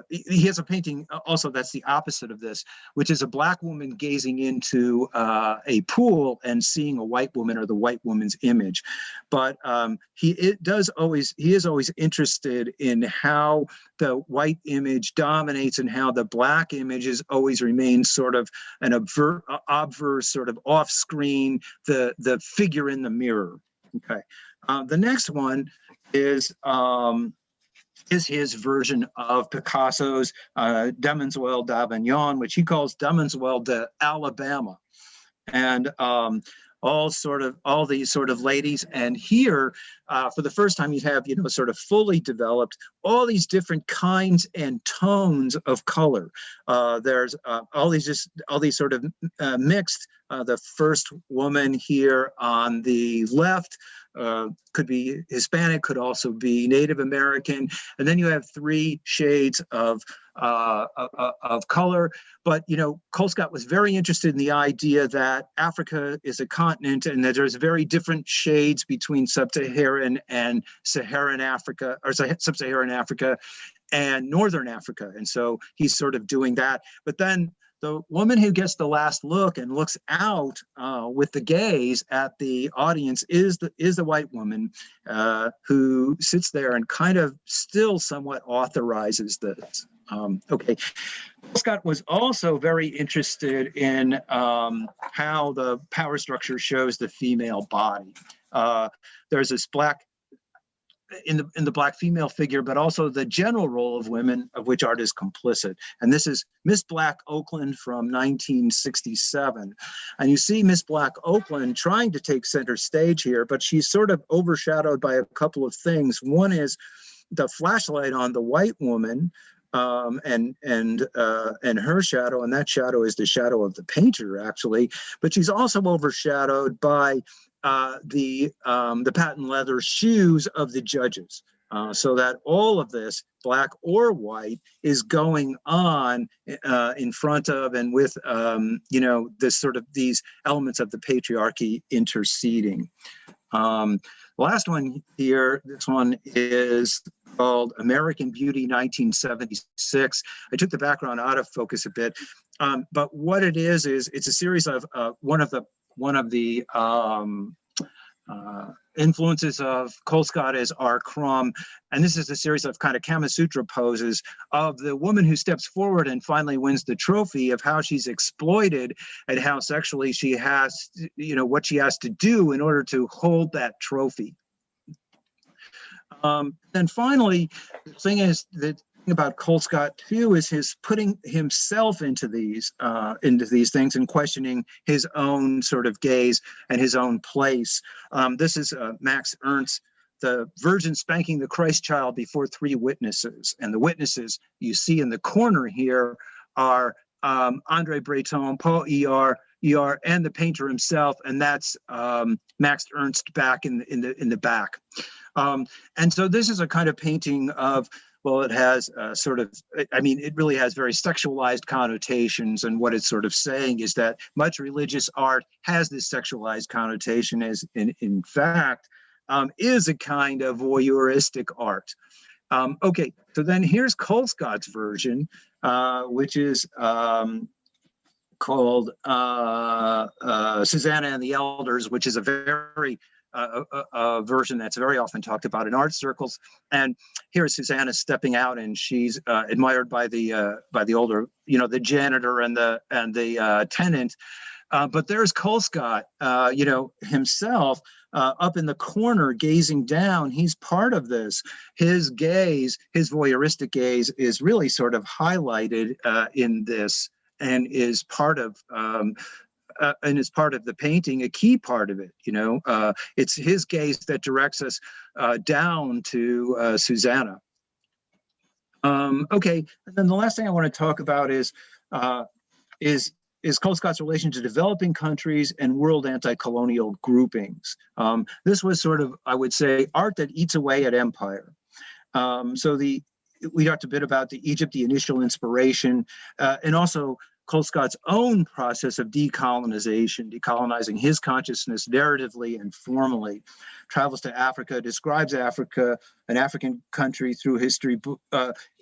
He has a painting also that's the opposite of this, which is a Black woman gazing into a pool and seeing a white woman or the white woman's image. But he is always interested in how the white image dominates and how the Black images always remain sort of an obverse, sort of off screen, the figure in the mirror. Okay. The next one is his version of Picasso's Demoiselle d'Avignon, which he calls Demoiselle de Alabama. And all these sort of ladies. And here, for the first time, you have, sort of fully developed all these different kinds and tones of color. There's all these sort of mixed. The first woman here on the left could be Hispanic, could also be Native American, and then you have three shades of color. But Colescott was very interested in the idea that Africa is a continent and that there's very different shades between sub-Saharan and Saharan Africa, or sub-Saharan Africa and Northern Africa, and so he's sort of doing that. But then the woman who gets the last look and looks out with the gaze at the audience is the white woman who sits there and kind of still somewhat authorizes this. Okay. Scott was also very interested in how the power structure shows the female body. There's this Black in the Black female figure, but also the general role of women, of which art is complicit. And this is Miss Black Oakland from 1967. And you see Miss Black Oakland trying to take center stage here, but she's sort of overshadowed by a couple of things. One is the flashlight on the white woman, and her shadow, and that shadow is the shadow of the painter, actually. But she's also overshadowed by the patent leather shoes of the judges, so that all of this, black or white, is going on in front of and with this sort of these elements of the patriarchy interceding. Last one here, this one is called American Beauty 1976. I took the background out of focus a bit, but what it is it's a series of one of the influences of Colescott is R. Crumb, and this is a series of kind of Kama Sutra poses of the woman who steps forward and finally wins the trophy, of how she's exploited and how sexually she has, what she has to do in order to hold that trophy. Then finally, the thing is that about Colescott too is his putting himself into these things and questioning his own sort of gaze and his own place. This is Max Ernst, the Virgin spanking the Christ child before three witnesses, and the witnesses you see in the corner here are Andre Breton, Paul ER, and the painter himself, and that's Max Ernst back in the back. And so this is a kind of painting of, well, it has it really has very sexualized connotations, and what it's sort of saying is that much religious art has this sexualized connotation, as in fact is a kind of voyeuristic art. Okay, so then here's Colescott's version, which is called Susanna and the Elders, which is a very a version that's very often talked about in art circles. And here is Susanna stepping out, and she's admired by the older, the janitor and the tenant. But there's Colescott, himself up in the corner gazing down. He's part of this. His gaze, his voyeuristic gaze, is really sort of highlighted in this, and is part of the painting, a key part of it. It's his gaze that directs us down to Susanna. Okay, and then the last thing I want to talk about is Colescott's relation to developing countries and world anti-colonial groupings. This was sort of, I would say, art that eats away at empire. We talked a bit about Egypt, the initial inspiration, and also Colescott's own process of decolonizing his consciousness narratively and formally. Travels to Africa, describes Africa, an African country through history.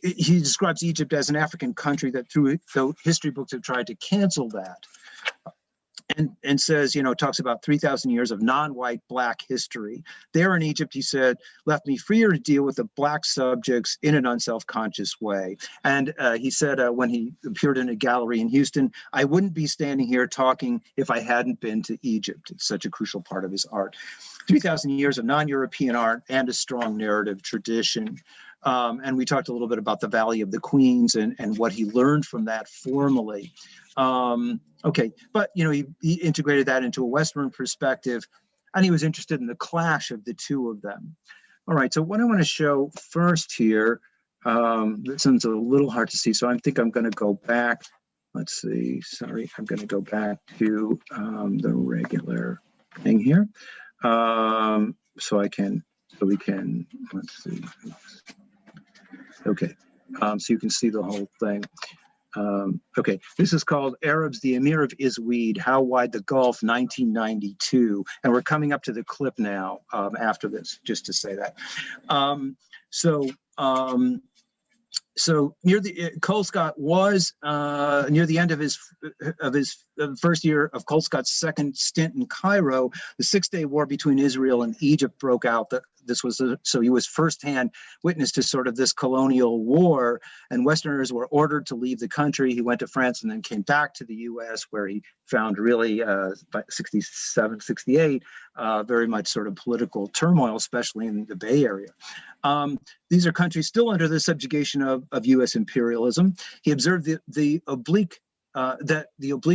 He describes Egypt as an African country that through history books have tried to cancel that. And says, talks about 3,000 years of non-white black history. There in Egypt, he said, left me freer to deal with the black subjects in an unself-conscious way. And he said when he appeared in a gallery in Houston, I wouldn't be standing here talking if I hadn't been to Egypt. It's such a crucial part of his art. 3,000 years of non-European art and a strong narrative tradition. And we talked a little bit about the Valley of the Queens and what he learned from that formally. Okay, but he integrated that into a Western perspective, and he was interested in the clash of the two of them. All right, so what I want to show first here, this one's a little hard to see, so I think I'm going to go back. Let's see, sorry, I'm going to go back to the regular thing here, so we can, let's see. Okay, so you can see the whole thing. Okay, this is called Arabs, the Emir of Izweed, How Wide the Gulf, 1992. And we're coming up to the clip now after this, just to say that. So near the Colescott was near the end of his first year of Colescott's second stint in Cairo. The 6-day war between Israel and Egypt broke out. So he was firsthand witness to sort of this colonial war, and Westerners were ordered to leave the country. He went to France and then came back to the U.S., where he found really by 67, 68, very much sort of political turmoil, especially in the Bay Area. These are countries still under the subjugation of U.S. imperialism. He observed the oblique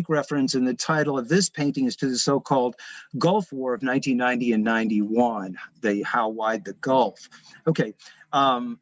reference in the title of this painting is to the so-called Gulf War of 1990 and 91, how wide the Gulf. Okay, Izweed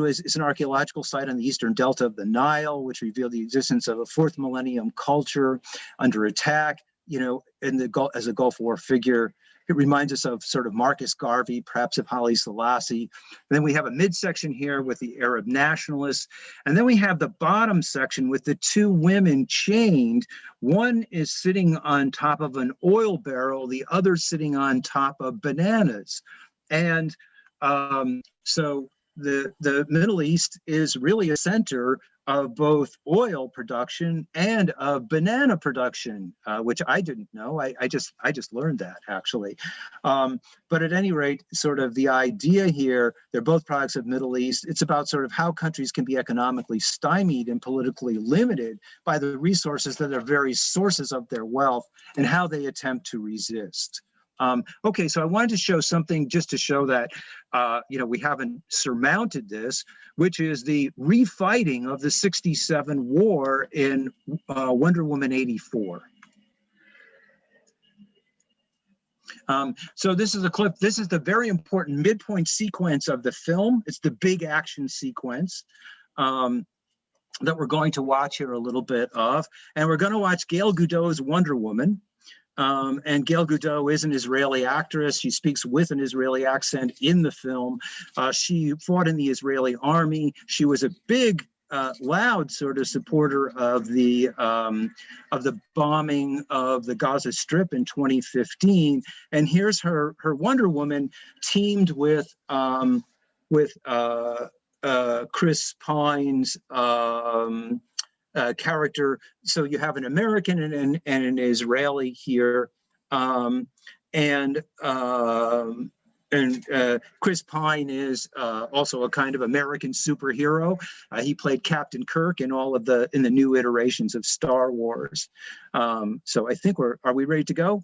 is an archaeological site on the eastern delta of the Nile, which revealed the existence of a fourth millennium culture under attack, as a Gulf War figure. It reminds us of sort of Marcus Garvey, perhaps of Haile Selassie. And then we have a midsection here with the Arab nationalists. And then we have the bottom section with the two women chained. One is sitting on top of an oil barrel, the other sitting on top of bananas. And so the Middle East is really a center of both oil production and of banana production, which I didn't know. I just learned that, actually. But at any rate, sort of the idea here, they're both products of Middle East. It's about sort of how countries can be economically stymied and politically limited by the resources that are very sources of their wealth and how they attempt to resist. Okay, so I wanted to show something just to show that, we haven't surmounted this, which is the refighting of the 67 war in Wonder Woman 84. So this is a clip. This is the very important midpoint sequence of the film. It's the big action sequence that we're going to watch here a little bit of. And we're going to watch Gal Gadot's Wonder Woman. And Gal Gadot is an Israeli actress. She speaks with an Israeli accent in the film. She fought in the Israeli army. She was a big, loud sort of supporter of the bombing of the Gaza Strip in 2015. And here's her Wonder Woman teamed with Chris Pine's character. So you have an American and an Israeli here, and Chris Pine is also a kind of American superhero. He played Captain Kirk in the new iterations of Star Wars. So I think are we ready to go?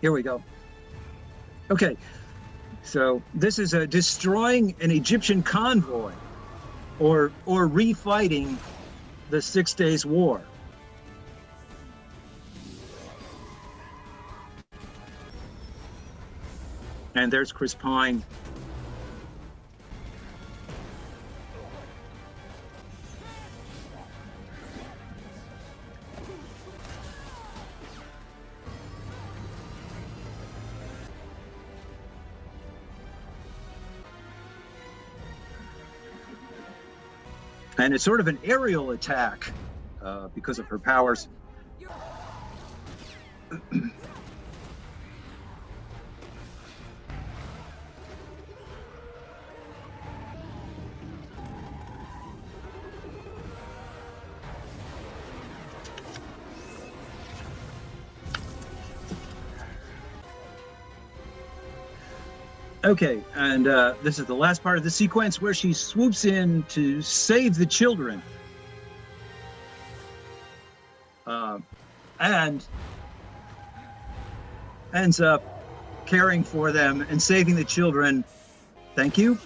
Here we go. Okay, so this is destroying an Egyptian convoy, or refighting the 6 Days War. And there's Chris Pine. And it's sort of an aerial attack because of her powers. Okay, and this is the last part of the sequence where she swoops in to save the children. And ends up caring for them and saving the children. Thank you.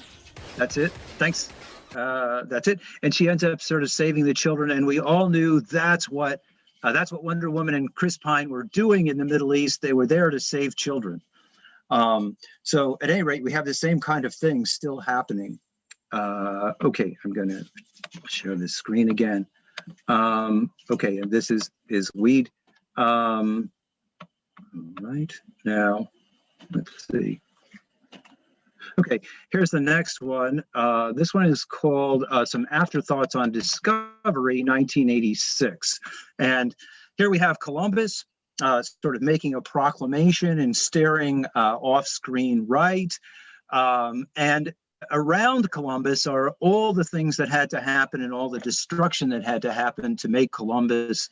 That's it. Thanks. That's it. And she ends up sort of saving the children. And we all knew that's what Wonder Woman and Chris Pine were doing in the Middle East. They were there to save children. So at any rate, we have the same kind of thing still happening. Okay, I'm going to share the screen again. Okay, and this is Weed. All right, now let's see. Okay, here's the next one. This one is called Some Afterthoughts on Discovery, 1986. And here we have Columbus sort of making a proclamation and staring off screen right. And around Columbus are all the things that had to happen and all the destruction that had to happen to make Columbus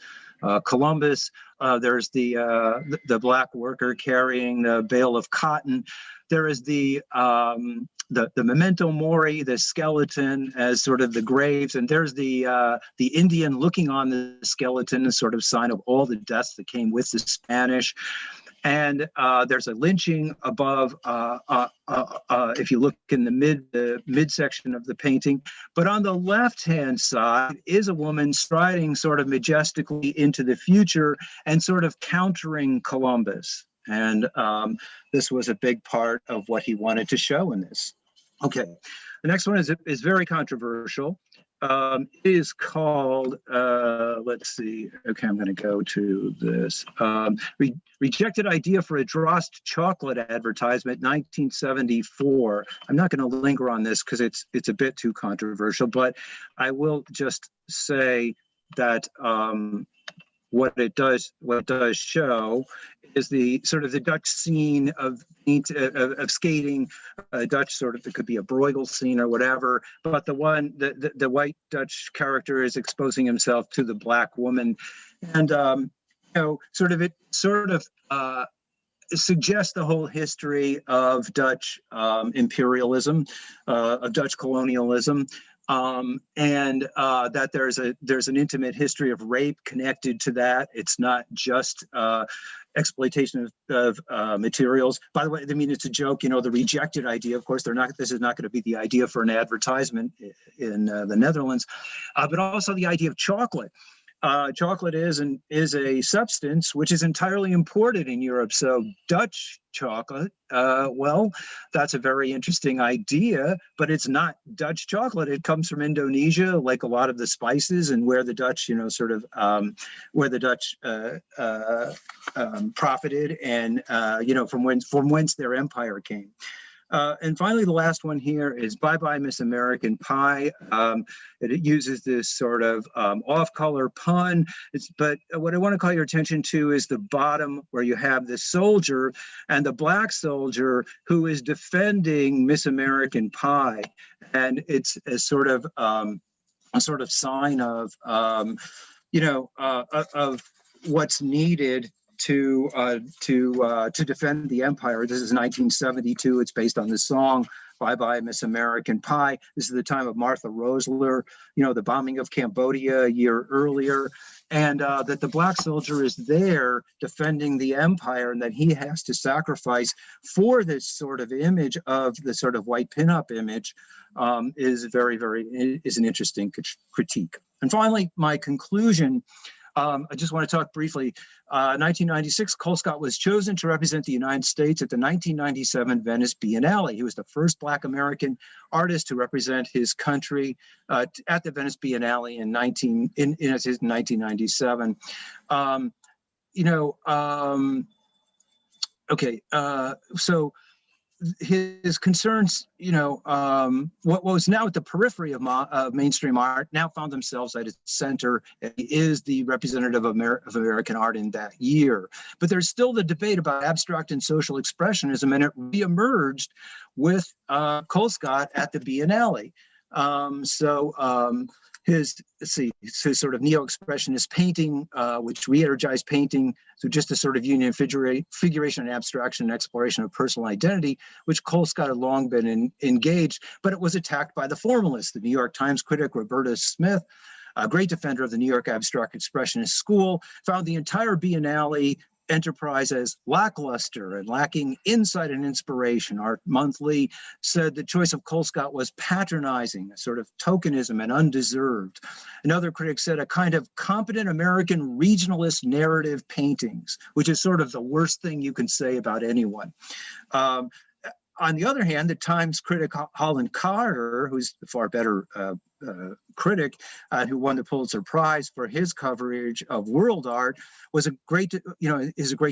Columbus. There's the black worker carrying the bale of cotton. There is the memento mori, the skeleton as sort of the graves, and there's the Indian looking on the skeleton as sort of sign of all the deaths that came with the Spanish. And there's a lynching above, if you look in the midsection of the painting. But on the left-hand side is a woman striding sort of majestically into the future and sort of countering Columbus. And this was a big part of what he wanted to show in this. Okay, the next one is very controversial. It is called, let's see, okay, I'm going to go to this. Rejected idea for a Drost chocolate advertisement, 1974. I'm not going to linger on this because it's a bit too controversial, but I will just say that what it does show is the sort of the Dutch scene of skating, Dutch sort of, it could be a Bruegel scene or whatever, but the white Dutch character is exposing himself to the black woman. And, it suggests the whole history of Dutch imperialism, of Dutch colonialism. And that there's an intimate history of rape connected to that. It's not just exploitation of materials. By the way, I mean, it's a joke, the rejected idea. Of course, this is not going to be the idea for an advertisement in the Netherlands, but also the idea of chocolate. Chocolate is a substance which is entirely imported in Europe. So Dutch chocolate, well, that's a very interesting idea, but it's not Dutch chocolate. It comes from Indonesia, like a lot of the spices, and where the Dutch, profited, and from whence their empire came. And finally, the last one here is Bye Bye Miss American Pie. It uses this sort of off-color pun. But what I want to call your attention to is the bottom, where you have the soldier and the black soldier who is defending Miss American Pie. And it's a sort of sign of what's needed to defend the empire. This is 1972. It's based on the song Bye Bye Miss American Pie. This is the time of Martha Rosler, the bombing of Cambodia a year earlier, and that the black soldier is there defending the empire, and that he has to sacrifice for this sort of image of the sort of white pinup image is an interesting critique. And finally, my conclusion. I just want to talk briefly. 1996, Colescott was chosen to represent the United States at the 1997 Venice Biennale. He was the first Black American artist to represent his country at the Venice Biennale in 1997. So his concerns, what was now at the periphery of mainstream art now found themselves at its center. He is the representative of American art in that year. But there's still the debate about abstract and social expressionism, and it reemerged with Colescott at the Biennale. His sort of neo-expressionist painting, which re-energized painting through just a sort of union of figuration and abstraction and exploration of personal identity, which Colescott had long been engaged, but it was attacked by the formalists. The New York Times critic Roberta Smith, a great defender of the New York abstract expressionist school, found the entire Biennale enterprise as lackluster and lacking insight and inspiration. Art Monthly said the choice of Colescott was patronizing, a sort of tokenism, and undeserved. Another critic said a kind of competent American regionalist narrative paintings, which is sort of the worst thing you can say about anyone. On the other hand, the Times critic Holland Carter, who's a far better critic, who won the Pulitzer Prize for his coverage of world art, is a great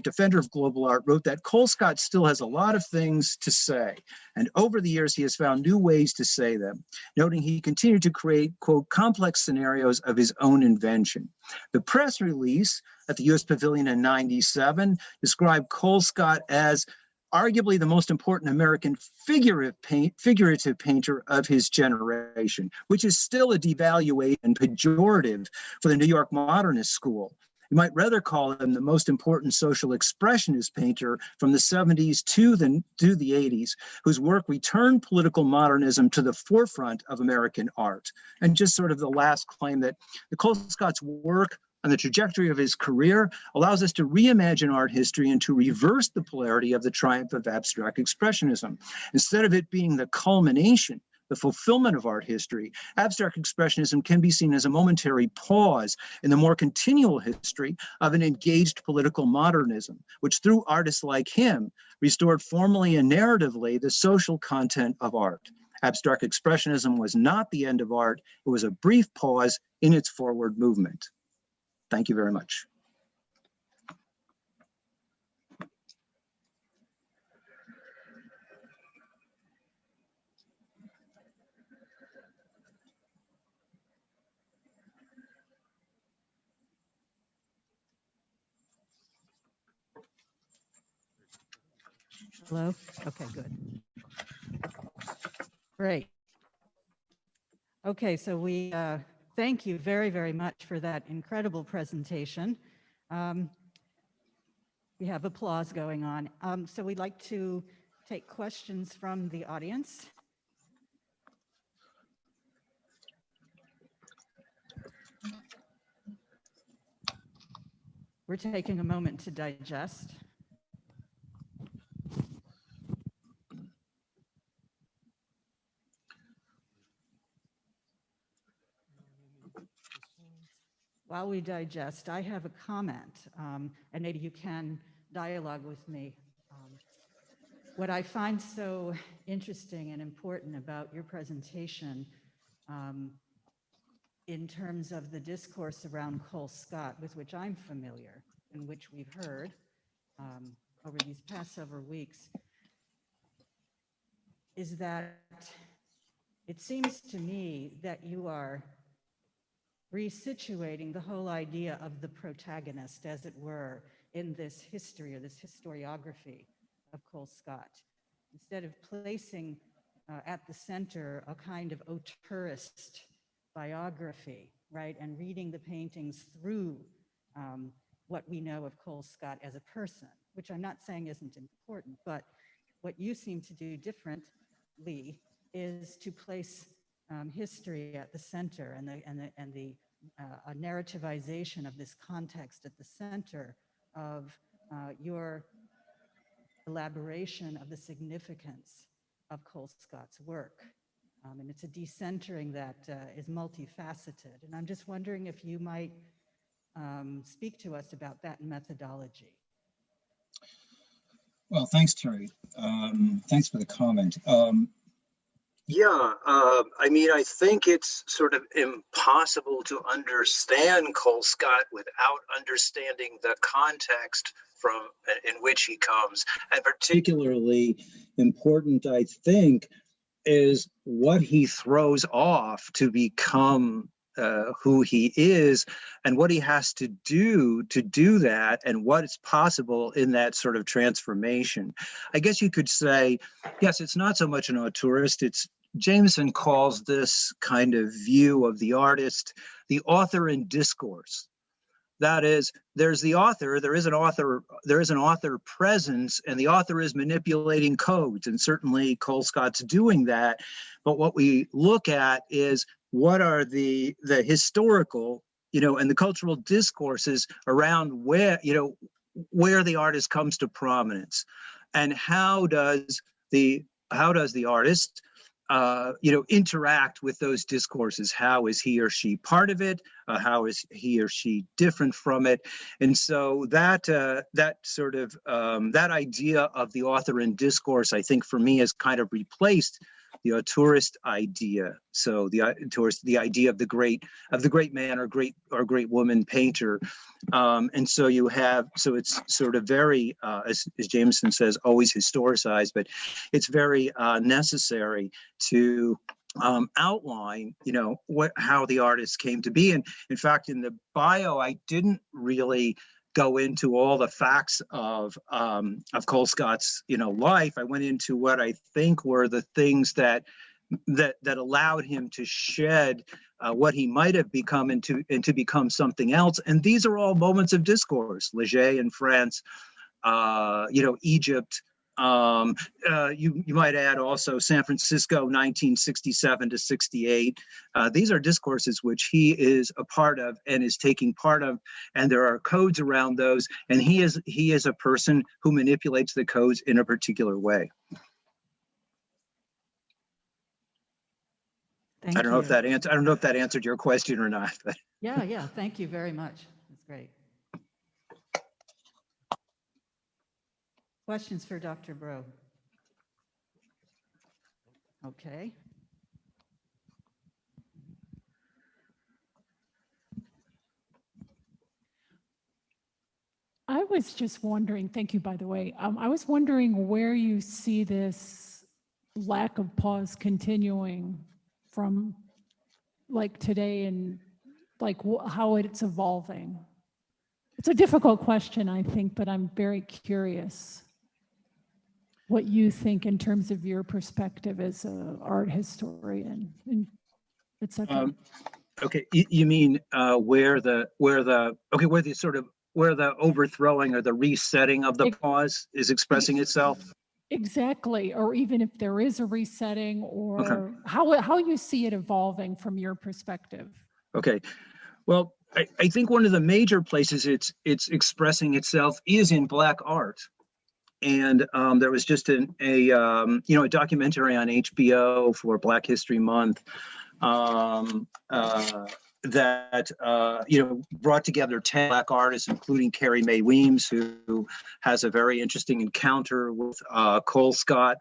defender of global art, wrote that Colescott still has a lot of things to say, and over the years he has found new ways to say them, noting he continued to create, quote, complex scenarios of his own invention. The press release at the U.S. Pavilion in '97 described Colescott as arguably the most important American figurative painter of his generation, which is still a devaluation and pejorative for the New York modernist school. You might rather call him the most important social expressionist painter from the 70s to the 80s, whose work returned political modernism to the forefront of American art. And just sort of the last claim that the Colescott's work on the trajectory of his career allows us to reimagine art history and to reverse the polarity of the triumph of abstract expressionism. Instead of it being the culmination, the fulfillment of art history, abstract expressionism can be seen as a momentary pause in the more continual history of an engaged political modernism, which through artists like him restored formally and narratively the social content of art. Abstract expressionism was not the end of art, it was a brief pause in its forward movement. Thank you very much. Hello? Okay, good. Great. Okay, so we thank you very, very much for that incredible presentation. We have applause going on. So we'd like to take questions from the audience. We're taking a moment to digest. While we digest, I have a comment, and maybe you can dialogue with me. What I find so interesting and important about your presentation in terms of the discourse around Colescott, with which I'm familiar and which we've heard over these past several weeks, is that it seems to me that you are resituating the whole idea of the protagonist, as it were, in this history or this historiography of Colescott. Instead of placing at the center a kind of auteurist biography, right, and reading the paintings through what we know of Colescott as a person, which I'm not saying isn't important, but what you seem to do differently is to place history at the center and the narrativization of this context at the center of your elaboration of the significance of Colescott's work. And it's a decentering that is multifaceted. And I'm just wondering if you might speak to us about that methodology. Well, thanks, Terry. Thanks for the comment. I mean, I think it's sort of impossible to understand Colescott without understanding the context in which he comes. And particularly important, I think, is what he throws off to become who he is and what he has to do that and what's possible in that sort of transformation. I guess you could say, yes, it's not so much an auteurist, it's Jameson calls this kind of view of the artist, the author in discourse. That is, there's the author, there is an author presence, and the author is manipulating codes, and certainly Colescott's doing that. But what we look at is what are the historical, and the cultural discourses around where the artist comes to prominence, and how does the artist interact with those discourses? How is he or she part of it? How is he or she different from it? And so that sort of that idea of the author in discourse, I think, for me, has kind of replaced the auteurist idea. So the idea of the great man or great woman painter. And so it's sort of very, as Jameson says, always historicized, but it's very necessary to outline, how the artist came to be. And in fact, in the bio, I didn't really go into all the facts of Colescott's, life. I went into what I think were the things that allowed him to shed what he might have become and to become something else. And these are all moments of discourse. Léger in France, Egypt. You might add also San Francisco, 1967 to 68. These are discourses which he is a part of and is taking part of, and there are codes around those. And he is a person who manipulates the codes in a particular way. Thank I don't know if you. that I don't know if that answered your question or not. But. Yeah, thank you very much. That's great. Questions for Dr. Broe? Okay. I was just wondering, thank you, by the way. I was wondering where you see this lack of pause continuing from like today and like how it's evolving. It's a difficult question, I think, but I'm very curious what you think in terms of your perspective as an art historian, and et cetera. Okay, you mean where the overthrowing or the resetting of the pause is expressing itself? Exactly, or even if there is a resetting, or Okay. how you see it evolving from your perspective. Okay, well, I think one of the major places it's expressing itself is in Black art. And there was just a documentary on HBO for Black History Month that brought together 10 Black artists, including Carrie Mae Weems, who has a very interesting encounter with Colescott.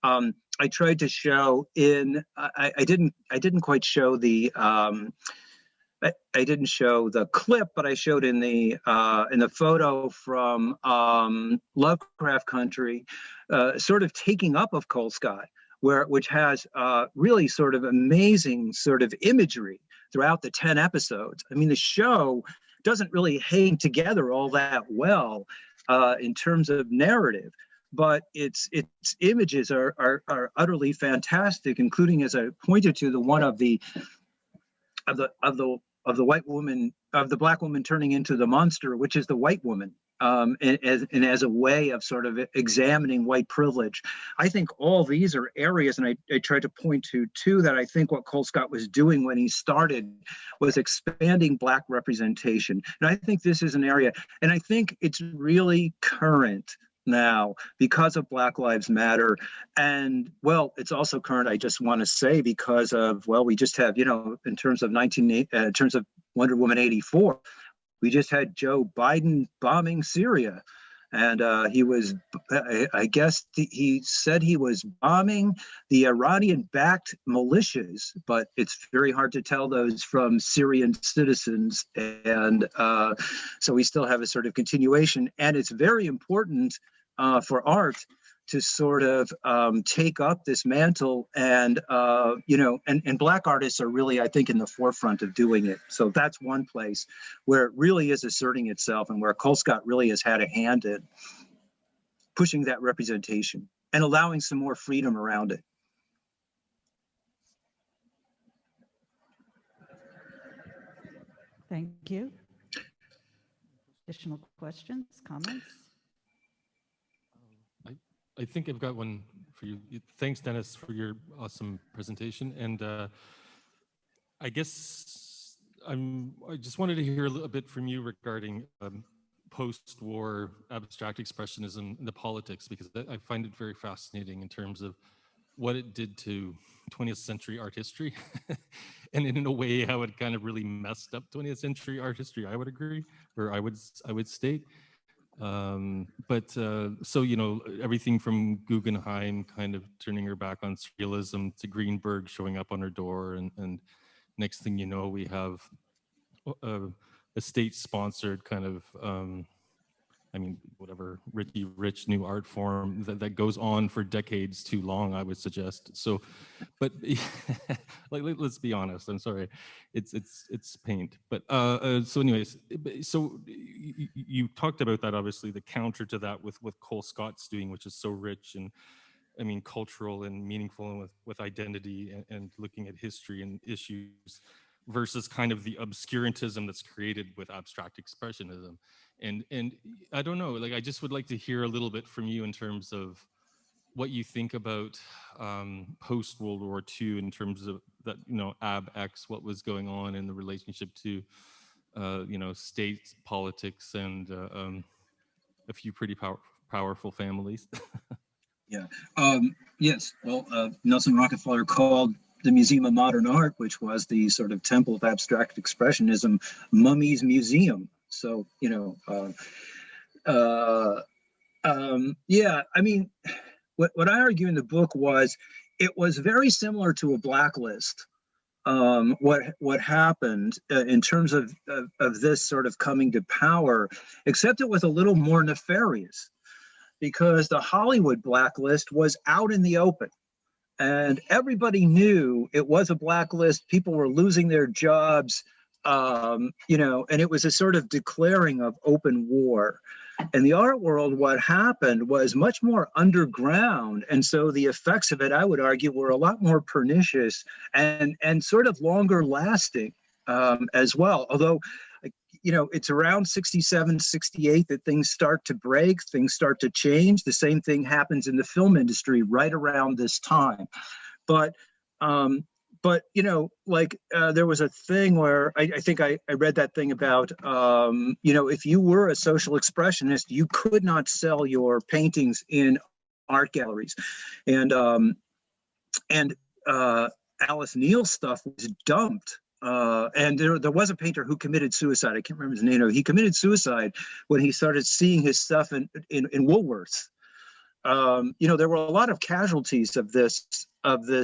I tried to show I didn't quite show the I didn't show the clip, but I showed in the photo from Lovecraft Country, sort of taking up of Colescott, which has really sort of amazing sort of imagery throughout the 10 episodes. I mean, the show doesn't really hang together all that well in terms of narrative, but its images are utterly fantastic, including, as I pointed to, the one of the white woman, of the Black woman turning into the monster, which is the white woman, and as a way of sort of examining white privilege. I think all these are areas, and I tried to point to two, that I think what Colescott was doing when he started was expanding Black representation. And I think this is an area, and I think it's really current now because of Black Lives Matter. And well, it's also current, I just want to say, because of, well, we just have, in terms of in terms of Wonder Woman 84, we just had Joe Biden bombing Syria. And he was, I guess he said he was bombing the Iranian-backed militias, but it's very hard to tell those from Syrian citizens. And so we still have a sort of continuation. And it's very important for art to sort of take up this mantle, and and Black artists are really, I think, in the forefront of doing it. So that's one place where it really is asserting itself, and where Colescott really has had a hand in pushing that representation and allowing some more freedom around it. Thank you. Additional questions, comments? I think I've got one for you. Thanks, Dennis, for your awesome presentation. And I guess I just wanted to hear a little bit from you regarding post-war abstract expressionism and the politics, because I find it very fascinating in terms of what it did to 20th century art history, and in a way how it kind of really messed up 20th century art history, I would agree, or I would state. So, everything from Guggenheim kind of turning her back on surrealism to Greenberg showing up on her door, and next thing you know, we have a state-sponsored kind of, whatever, Richie Rich new art form that goes on for decades too long, I would suggest. So, but let's be honest. I'm sorry, it's paint. But so, anyways, so you talked about that. Obviously, the counter to that with Colescott's doing, which is so rich and, cultural and meaningful, and with identity and looking at history and issues. versus kind of the obscurantism that's created with abstract expressionism. And I don't know, like I just would like to hear a little bit from you in terms of what you think about post World War II in terms of that, you know, Ab X, what was going on in the relationship to, you know, state politics and a few pretty powerful families. Yeah. Yes. Well, Nelson Rockefeller called the Museum of Modern Art, which was the sort of temple of abstract expressionism, Mummy's Museum. So, you know, yeah, I mean, what I argue in the book was it was very similar to a blacklist. What happened in terms of this sort of coming to power, except it was a little more nefarious, because the Hollywood blacklist was out in the open. And everybody knew it was a blacklist. People were losing their jobs, you know, and it was a sort of declaring of open war. In the art world, what happened was much more underground. And so the effects of it, I would argue, were a lot more pernicious and sort of longer lasting as well. Although, you know, it's around 67, 68 that things start to break, things start to change. The same thing happens in the film industry right around this time. But you know, like there was a thing where I think I read that thing about, you know, if you were a social expressionist, you could not sell your paintings in art galleries. And Alice Neal's stuff was dumped. And there was a painter who committed suicide. I can't remember his name. He committed suicide when he started seeing his stuff in Woolworths. You know, there were a lot of casualties of this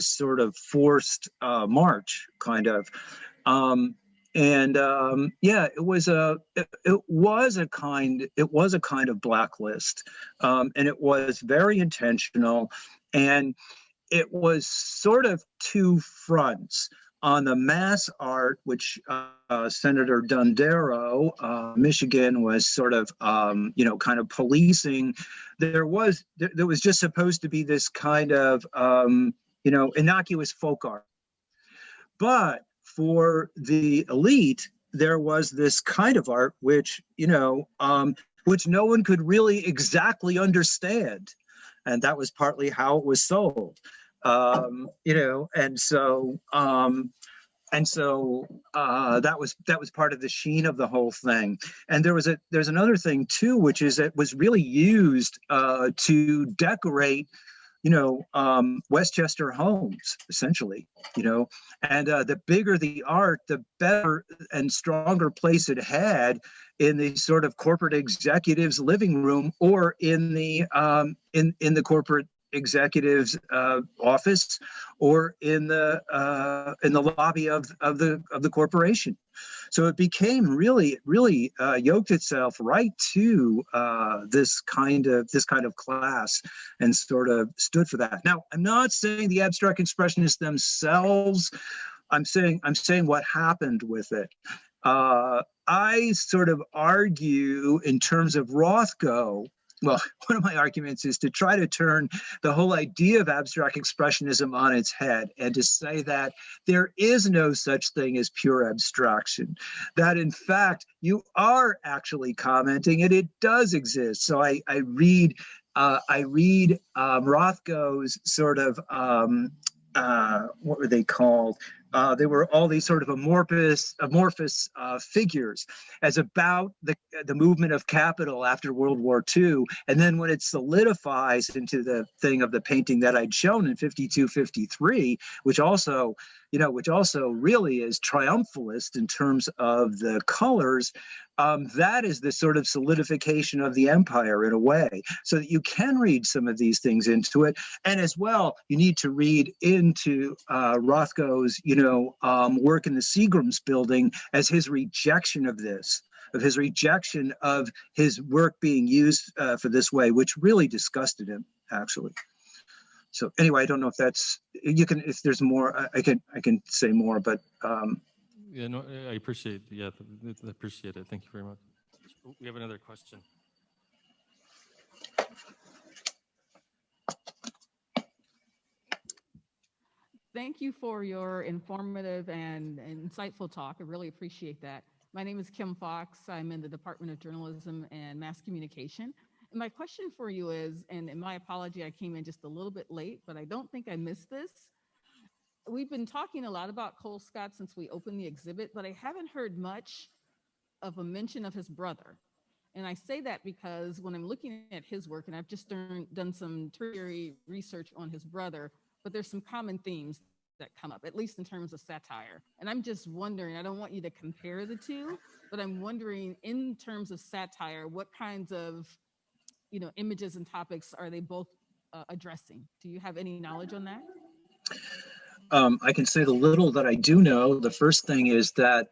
sort of forced march, kind of. Yeah, it was a kind of blacklist, and it was very intentional, and it was sort of two fronts. On the mass art, which Senator Dondero, Michigan, was sort of, you know, kind of policing, there was just supposed to be this kind of, you know, innocuous folk art. But for the elite, there was this kind of art which, you know, which no one could really exactly understand. And that was partly how it was sold. You know, and so that was part of the sheen of the whole thing. And there's another thing too, which is it was really used to decorate, you know, Westchester homes, essentially, you know, and the bigger the art, the better and stronger place it had in the sort of corporate executive's living room or in the corporate executive's office or in the lobby of the corporation. So it became really yoked itself right to this kind of class and sort of stood for that. Now, I'm not saying the abstract expressionists themselves. I'm saying what happened with it. I sort of argue in terms of Rothko. Well, one of my arguments is to try to turn the whole idea of abstract expressionism on its head and to say that there is no such thing as pure abstraction, that in fact you are actually commenting and it does exist. So I read Rothko's sort of what were they called? They were all these sort of amorphous figures as about the movement of capital after World War II. And then when it solidifies into the thing of the painting that I'd shown in 52, 53, which also really is triumphalist in terms of the colors, that is the sort of solidification of the empire in a way, so that you can read some of these things into it. And as well, you need to read into Rothko's, work in the Seagram's building as his rejection of this, of his rejection of his work being used for this way, which really disgusted him, actually. So anyway, I don't know if that's, if there's more, I can say more, but. Yeah, no, I appreciate. Yeah, I appreciate it. Thank you very much. We have another question. Thank you for your informative and insightful talk. I really appreciate that. My name is Kim Fox. I'm in the Department of Journalism and Mass Communication. And my question for you is, and my apology, I came in just a little bit late, but I don't think I missed this. We've been talking a lot about Colescott since we opened the exhibit, but I haven't heard much of a mention of his brother. And I say that because when I'm looking at his work, and I've just done some tertiary research on his brother, but there's some common themes that come up, at least in terms of satire. And I'm just wondering, I don't want you to compare the two, but I'm wondering in terms of satire, what kinds of, images and topics are they both addressing? Do you have any knowledge on that? I can say the little that I do know. The first thing is that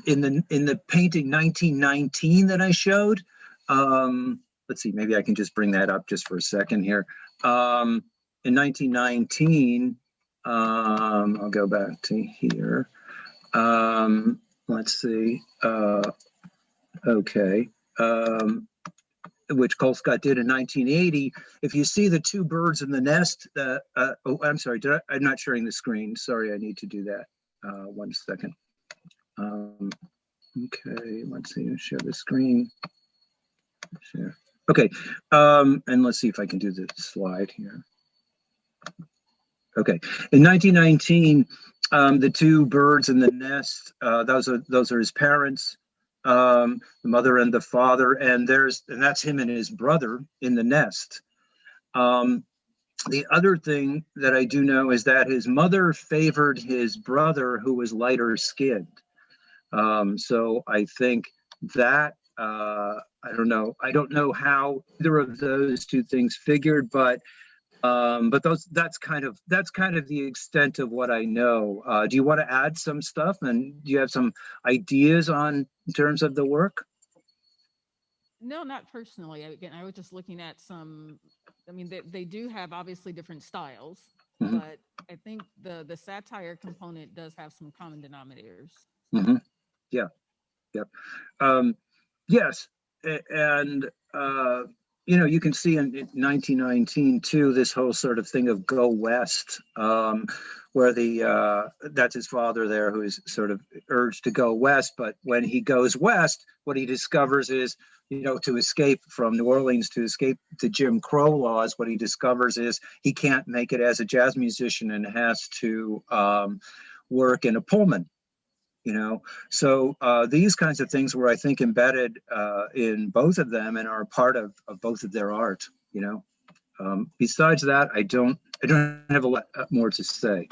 in the painting 1919 that I showed, let's see, maybe I can just bring that up just for a second here. In 1919, I'll go back to here. Let's see. Okay. Which Colescott did in 1980. If you see the two birds in the nest, oh, I'm sorry, I'm not sharing the screen. Sorry, I need to do that. 1 second. Okay, let's see, share the screen. Share. Okay, and let's see if I can do the slide here. Okay, in 1919, the two birds in the nest, those are his parents. The mother and the father, and that's him and his brother in the nest. The other thing that I do know is that his mother favored his brother, who was lighter skinned. So I think that I don't know how either of those two things figured, but that's kind of the extent of what I know. Do you want to add some stuff, and do you have some ideas in terms of the work? No, not personally. Again, I was just looking at some. I mean, they do have obviously different styles, Mm-hmm. but I think the satire component does have some common denominators. Mm-hmm. Yeah. Yep. Yes, and you can see in 1919 too, this whole sort of thing of go west, where that's his father there, who is sort of urged to go west. But when he goes west, what he discovers is, to escape from New Orleans, to escape the Jim Crow laws, what he discovers is he can't make it as a jazz musician and has to work in a Pullman. So these kinds of things were, I think, embedded in both of them and are part of both of their art. Besides that, I don't have a lot more to say.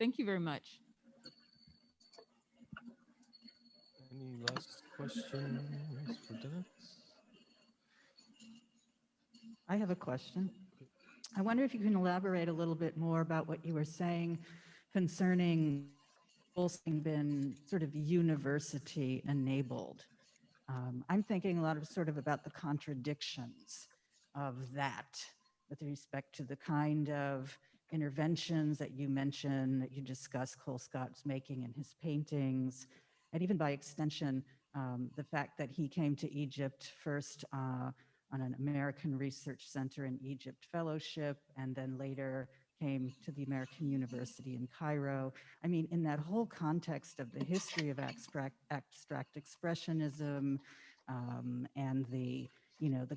Thank you very much. Any last questions for Dennis? I have a question. I wonder if you can elaborate a little bit more about what you were saying concerning been sort of university enabled. I'm thinking a lot of sort of about the contradictions of that with respect to the kind of interventions that you mentioned, that you discuss Colescott's making in his paintings, and even by extension, the fact that he came to Egypt first on an American Research Center in Egypt fellowship, and then later came to the American University in Cairo. I mean, in that whole context of the history of abstract expressionism and the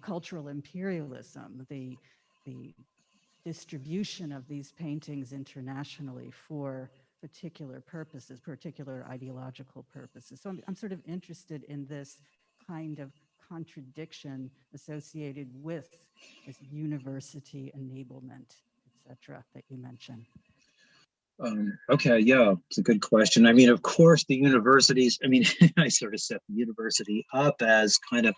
cultural imperialism, the distribution of these paintings internationally for particular purposes, particular ideological purposes. So I'm sort of interested in this kind of contradiction associated with this university enablement, etc., that you mentioned. Okay, yeah, it's a good question. I mean, of course, the universities, I sort of set the university up as kind of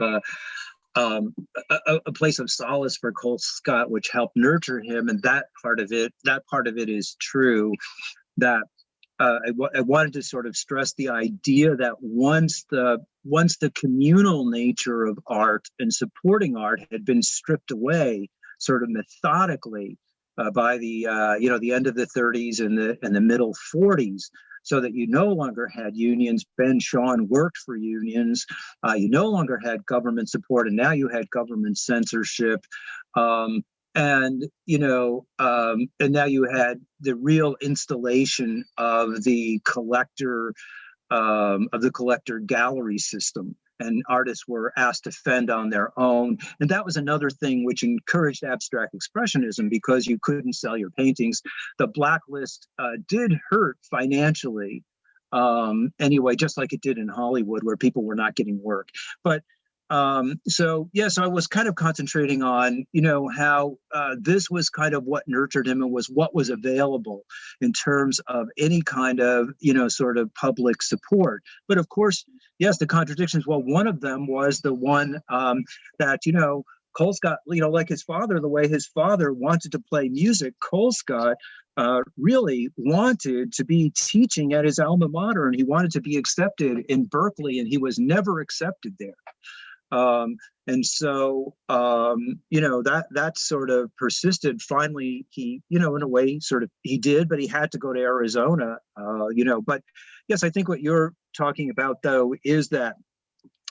a place of solace for Colescott, which helped nurture him, and that part of it is true. That I wanted to sort of stress the idea that once the communal nature of art and supporting art had been stripped away, sort of methodically, by the end of the 30s and the middle 40s, so that you no longer had unions. Ben Shawn worked for unions. You no longer had government support, and now you had government censorship. and and now you had the real installation of the collector gallery system, and artists were asked to fend on their own. And that was another thing which encouraged abstract expressionism, because you couldn't sell your paintings. The blacklist did hurt financially, anyway, just like it did in Hollywood, where people were not getting work. But so I was kind of concentrating on, how this was kind of what nurtured him and was what was available in terms of any kind of, sort of public support. But of course, yes, the contradictions. Well, one of them was the one that, Colescott, like his father, the way his father wanted to play music, Colescott really wanted to be teaching at his alma mater, and he wanted to be accepted in Berkeley, and he was never accepted there. And so, that sort of persisted. Finally, he, in a way, sort of, he did, but he had to go to Arizona, But yes, I think what you're talking about, though, is that,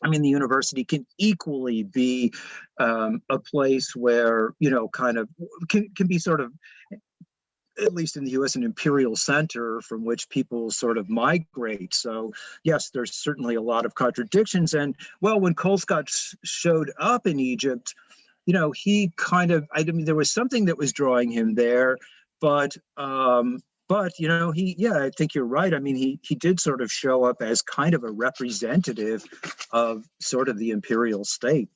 the university can equally be a place where, kind of can be sort of, at least in the U.S., an imperial center from which people sort of migrate. So yes, there's certainly a lot of contradictions. And well, when Colescott showed up in Egypt, he kind of, there was something that was drawing him there, but I think you're right. He did sort of show up as kind of a representative of sort of the imperial state,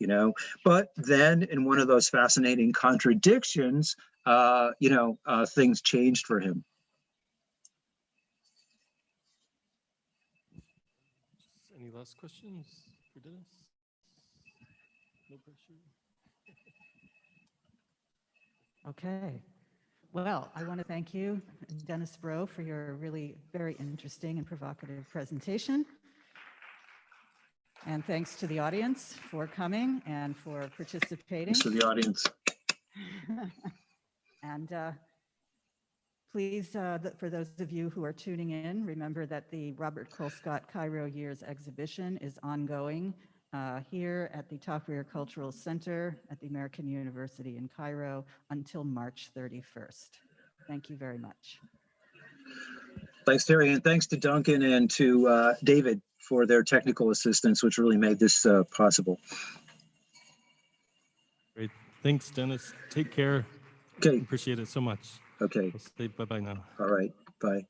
but then in one of those fascinating contradictions, things changed for him. Any last questions for Dennis? No pressure. Okay. Well, I want to thank you, Dennis Broe, for your really very interesting and provocative presentation. And thanks to the audience for coming and for participating. Thanks to the audience. And please, for those of you who are tuning in, remember that the Robert Colescott Cairo Years exhibition is ongoing here at the Tahrir Cultural Center at the American University in Cairo until March 31st. Thank you very much. Thanks, Terry, and thanks to Duncan and to David for their technical assistance, which really made this possible. Great. Thanks, Dennis. Take care. Okay. Appreciate it so much. Okay. I'll say bye-bye now. All right. Bye.